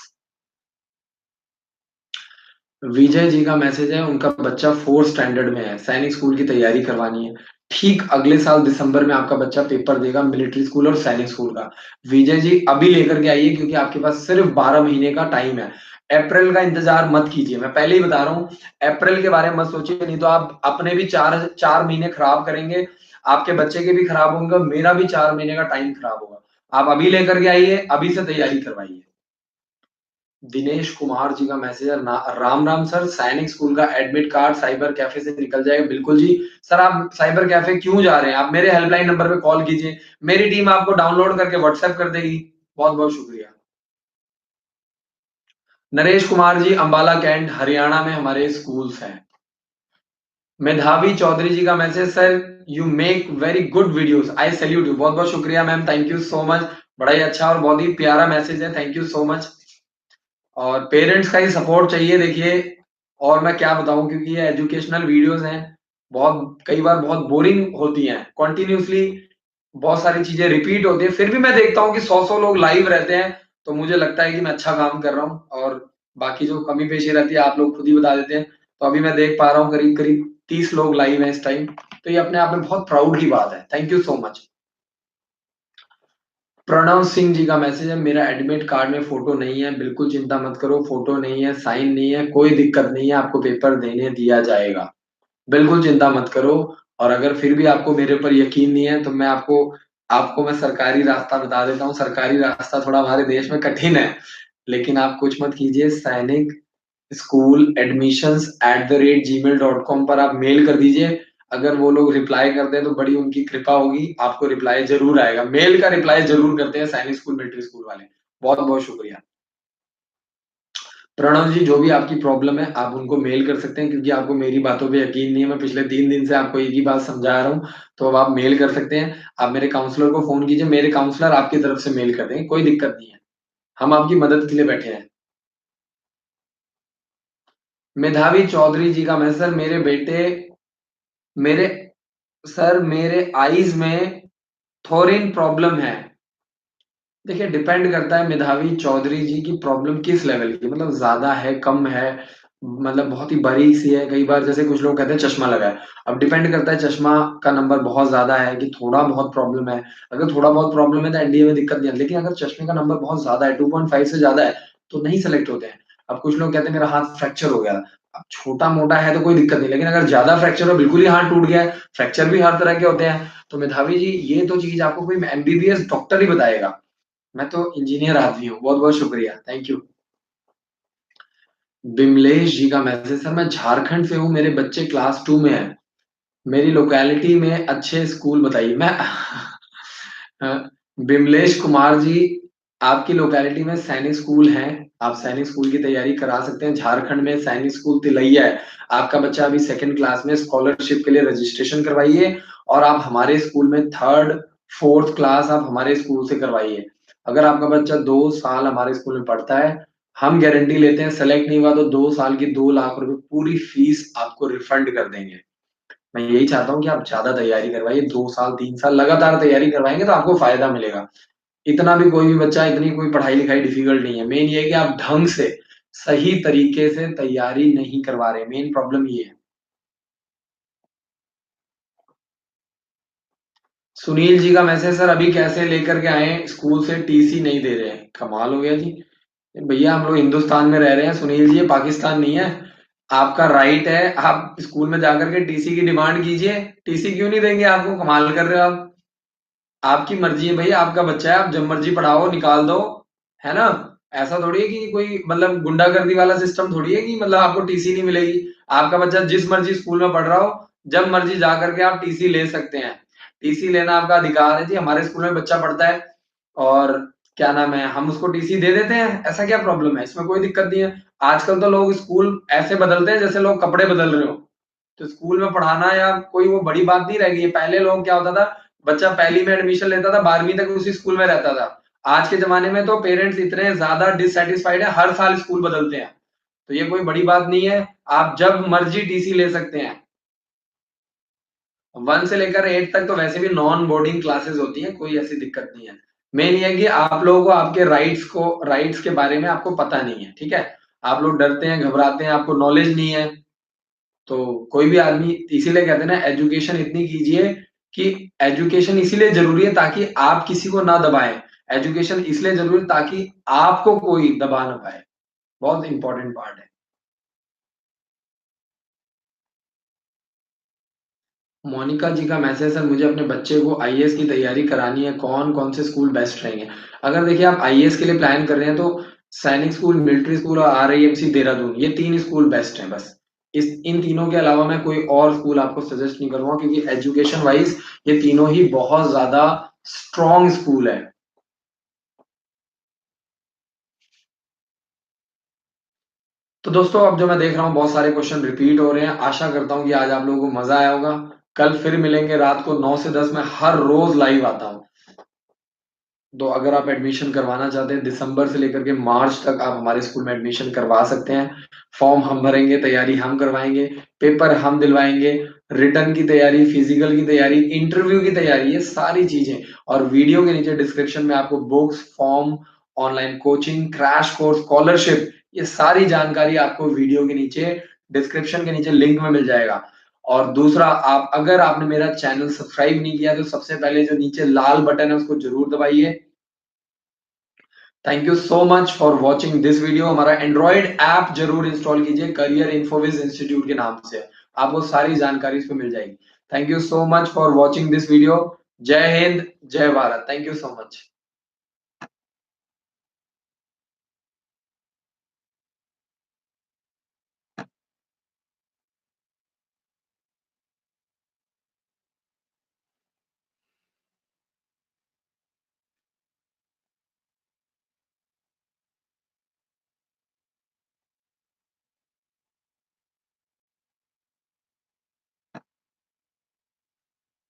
विजय जी का मैसेज है, उनका बच्चा 4th स्टैंडर्ड में है, सैनिक स्कूल की तैयारी करवानी है। ठीक अगले साल दिसंबर में आपका बच्चा पेपर देगा मिलिट्री स्कूल और सैनिक स्कूल का। विजय जी अभी लेकर के आइए क्योंकि आपके पास सिर्फ 12 महीने का टाइम है। अप्रैल का इंतजार मत कीजिए, मैं पहले ही बता रहा हूँ, अप्रैल के बारे में मत सोचिए, नहीं तो आप अपने भी 4 महीने खराब करेंगे, आपके बच्चे के भी खराब होंगे और मेरा भी 4 महीने का टाइम खराब होगा। आप अभी लेकर के आइए, अभी से तैयारी करवाइए। दिनेश कुमार जी का मैसेज है, राम राम सर, सैनिक स्कूल का एडमिट कार्ड साइबर कैफे से निकल जाएगा। बिल्कुल जी। सर आप साइबर कैफे क्यों जा रहे हैं? आप मेरे हेल्पलाइन नंबर पे कॉल कीजिए, मेरी टीम आपको डाउनलोड करके व्हाट्सएप कर देगी। बहुत बहुत शुक्रिया। नरेश कुमार जी, अंबाला कैंट हरियाणा में हमारे स्कूल्स हैं। मेधावी चौधरी जी का message, sir you make very good videos, I salute you. बहुत बहुत शुक्रिया ma'am, thank you so much. बड़ा ही अच्छा और बहुत ही प्यारा मैसेज है, थैंक यू सो मच। और पेरेंट्स का ही सपोर्ट चाहिए देखिए। और मैं क्या बताऊँ, क्योंकि ये एजुकेशनल वीडियोज़ हैं, बहुत कई बार बहुत बोरिंग होती हैं। कंटीन्यूअसली बहुत सारी चीज़ें रिपीट होती हैं, फिर भी मैं देखता हूँ कि 100-100 लोग लाइव रहते हैं, तो मुझे लगता है कि मैं अच्छा काम कर रहा हूँ और बाकी जो कमी-पेशी रहती है, आप लोग खुद ही बता देते हैं। तो अभी मैं देख पा रहा हूँ करीब-करीब 30 लोग लाइव हैं इस टाइम, तो ये अपने आप में बहुत प्राउड की बात है। Thank you so much. Pranav Singh ji का मैसेज है, मेरा एडमिट कार्ड में फ़ोटो नहीं है, बिल्कुल चिंता मत करो, फ़ोटो नहीं है, साइन नहीं है, कोई दिक्कत नहीं है, आपको पेपर देने दिया जाएगा। बिल्कुल चिंता मत करो और अगर फिर भी आपको मेरे ऊपर यकीन नहीं है, तो मैं आपको आपको मैं सरकारी रास्ता बता देता हूँ। सरकारी रास्ता थोड़ा हमारे देश में कठिन है, लेकिन आप कुछ मत कीजिए, सैनिक school admissions at the rate Gmail dot com पर आप मेल कर दीजिए। अगर वो लोग रिप्लाई कर दें तो बड़ी उनकी कृपा होगी, आपको रिप्लाई ज़रूर आएगा। मेल का रिप्लाई ज़रूर करते हैं सैनिक स्कूल, मिलिट्री स्कूल वाले। बहुत-बहुत शुक्रिया। प्रणव जी, जो भी आपकी प्रॉब्लम है, आप उनको मेल कर सकते हैं क्योंकि आपको मेरी बातों पे यकीन नहीं है। मैं पिछले 3 दिन से आपको एक ही बात समझा रहा हूँ, तो अब आप मेल कर सकते हैं। आप मेरे काउंसलर को फ़ोन कीजिए, मेरे काउंसलर आपकी तरफ से मेल कर देंगे, कोई दिक्कत नहीं है। हम आपकी मदद के लिए बैठे हैं। मेधावी चौधरी जी का मैसेज, मेरे मेरे आईज़ में थोरिन प्रॉब्लम है। देखिए डिपेंड करता है मेधावी चौधरी जी की प्रॉब्लम किस लेवल की, मतलब ज़्यादा है, कम है, मतलब बहुत ही बारीक सी है। कई बार जैसे कुछ लोग कहते हैं चश्मा लगा है। अब डिपेंड करता है चश्मा का नंबर बहुत ज़्यादा है कि थोड़ा बहुत प्रॉब्लम है। अगर थोड़ा बहुत प्रॉब्लम है तो एनडीए में दिक्कत नहीं है। लेकिन अगर चश्मे का नंबर बहुत ज़्यादा है, 2.5 से ज़्यादा है, तो नहीं सेलेक्ट होते हैं। अब कुछ लोग कहते हैं मेरा हाथ फ्रैक्चर हो गया। अब छोटा-मोटा है तो कोई दिक्कत नहीं, लेकिन अगर ज़्यादा फ्रैक्चर हो, बिल्कुल ही हाथ टूट गया है, फ्रैक्चर भी हर तरह के होते हैं। तो मेधावी जी, ये तो चीज़ आपको कोई एमबीबीएस डॉक्टर ही बताएगा। मैं तो इंजीनियर आदमी हूँ। बहुत-बहुत शुक्रिया। Thank you. बिमलेश जी का मैसेज, सर मैं झारखंड से हूँ, मेरे बच्चे क्लास 2 में हैं। मेरी लोकेलिटी में अच्छे स्कूल बताइए। मैं बिमलेश कुमार जी, आपकी लोकेलिटी में सैनिक स्कूल हैं, आप सैनिक स्कूल की तैयारी करा सकते हैं। झारखंड में सैनिक स्कूल तिलैया है। आपका बच्चा अभी 2nd क्लास में, स्कॉलरशिप के लिए रजिस्ट्रेशन करवाइए और आप हमारे स्कूल में 3rd, 4th क्लास आप हमारे स्कूल से करवाइए। अगर आपका बच्चा 2 साल हमारे स्कूल में पढ़ता है, हम गारंटी लेते हैं सेलेक्ट नहीं हुआ तो 2 साल की 2 लाख रुपए पूरी फीस आपको रिफंड कर देंगे। मैं यही चाहता हूँ कि आप ज़्यादा तैयारी करवाइए, 2 साल, 3 साल लगातार तैयारी करवाएँगे तो आपको फ़ायदा मिलेगा। इतना भी कोई भी बच्चा, इतनी कोई पढ़ाई-लिखाई डिफ़िकल्ट नहीं है। मेन ये है कि आप ढंग से, सही तरीके से तैयारी नहीं करवा रहे, मेन प्रॉब्लम ये है। सुनील जी का मैसेज, सर अभी कैसे लेकर के आएँ, स्कूल से टीसी नहीं दे रहे हैं। कमाल हो गया जी। भैया हम लोग हिंदुस्तान में रह रहे हैं सुनील जी, ये पाकिस्तान नहीं है। आपका राइट है, आप स्कूल में जाकर के टीसी की डिमांड कीजिए। टीसी क्यों नहीं देंगे आपको, कमाल कर रहे हो आप। आपकी मर्जी है भई, आपका बच्चा है, आप जब मर्जी पढ़ाओ, निकाल दो, है ना? ऐसा थोड़ी है कि कोई मतलब गुंडागर्दी वाला सिस्टम थोड़ी है कि मतलब आपको टीसी नहीं मिलेगी। आपका बच्चा जिस मर्जी स्कूल में पढ़ रहा हो, जब मर्जी जा करके आप टीसी ले सकते हैं। टीसी लेना आपका अधिकार है जी, हमारे स्कूल में बच्चा पढ़ता है और क्या नाम है, हम उसको टीसी दे देते हैं, ऐसा क्या प्रॉब्लम है? इसमें कोई दिक्कत नहीं है। आजकल तो लोग स्कूल ऐसे बदलते हैं जैसे लोग कपड़े बदल रहे हो। तो स्कूल में पढ़ाना या कोई वो बड़ी बात नहीं रह गई है। पहले लोग क्या होता था, बच्चा पहली में एडमिशन लेता था, 12वीं तक उसी स्कूल में रहता था। आज के ज़माने में तो पेरेंट्स इतने ज़्यादा डिससैटिस्फाइड है, हर साल स्कूल बदलते हैं। तो ये कोई बड़ी बात नहीं है, आप जब मर्ज़ी टीसी ले सकते हैं। 1 से लेकर 8 तक तो वैसे भी नॉन बोर्डिंग क्लासेस होती हैं, कोई ऐसी दिक्कत नहीं है। मेन ये है कि आप लोगों को आपके राइट्स के बारे में आपको पता नहीं है, ठीक है? आप लोग डरते हैं, घबराते हैं, आपको नॉलेज नहीं है। तो कोई भी आदमी, इसीलिए कहते हैं ना, एजुकेशन इतनी कीजिए कि एजुकेशन इसीलिए ज़रूरी है ताकि आप किसी को ना दबाएँ। एजुकेशन इसलिए ज़रूरी है ताकि आपको कोई दबा ना पाए। बहुत इम्पोर्टेंट पार्ट है। मोनिका जी का मैसेज, सर मुझे अपने बच्चे को आईएएस की तैयारी करानी है, कौन-कौन से स्कूल बेस्ट रहेंगे? अगर देखिए आप आईएएस के लिए प्लान कर रहे हैं तो सैनिक स्कूल, मिलिट्री स्कूल और आरआईएमसी देहरादून, ये 3 स्कूल बेस्ट हैं बस। इस इन तीनों के अलावा मैं कोई और स्कूल आपको सजेस्ट नहीं करूँगा क्योंकि एजुकेशन वाइज़ ये तीनों ही बहुत ज़्यादा स्ट्रॉन्ग स्कूल है। तो दोस्तों, अब जो मैं देख रहा हूँ बहुत सारे क्वेश्चन रिपीट हो रहे हैं। आशा करता हूँ कि आज आप लोगों को मज़ा आया होगा। कल फिर मिलेंगे रात को 9 से 10, मैं हर रोज़ लाइव आता हूँ। तो अगर आप एडमिशन करवाना चाहते हैं, दिसंबर से लेकर के मार्च तक आप हमारे स्कूल में एडमिशन करवा सकते हैं। फॉर्म हम भरेंगे, तैयारी हम करवाएँगे, पेपर हम दिलवाएँगे, रिटन की तैयारी, फिज़िकल की तैयारी, इंटरव्यू की तैयारी, ये सारी चीज़ें। और वीडियो के नीचे डिस्क्रिप्शन में आपको books, form, online coaching, crash course, scholarship, ये सारी जानकारी आपको वीडियो के नीचे, डिस्क्रिप्शन के नीचे लिंक में मिल जाएगा। और दूसरा, आप अगर आपने मेरा चैनल सब्सक्राइब नहीं किया तो सबसे पहले जो नीचे लाल बटन है उसको ज़रूर दबाइए। Thank you so much for watching this video. हमारा एंड्रॉइड ऐप जरूर इंस्टॉल कीजिए, करियर इन्फोविज इंस्टीट्यूट के नाम से। आपको सारी जानकारी इस पे मिल जाएगी। Thank you so much for watching this video. जय हिंद, जय Bharat. Thank you so much.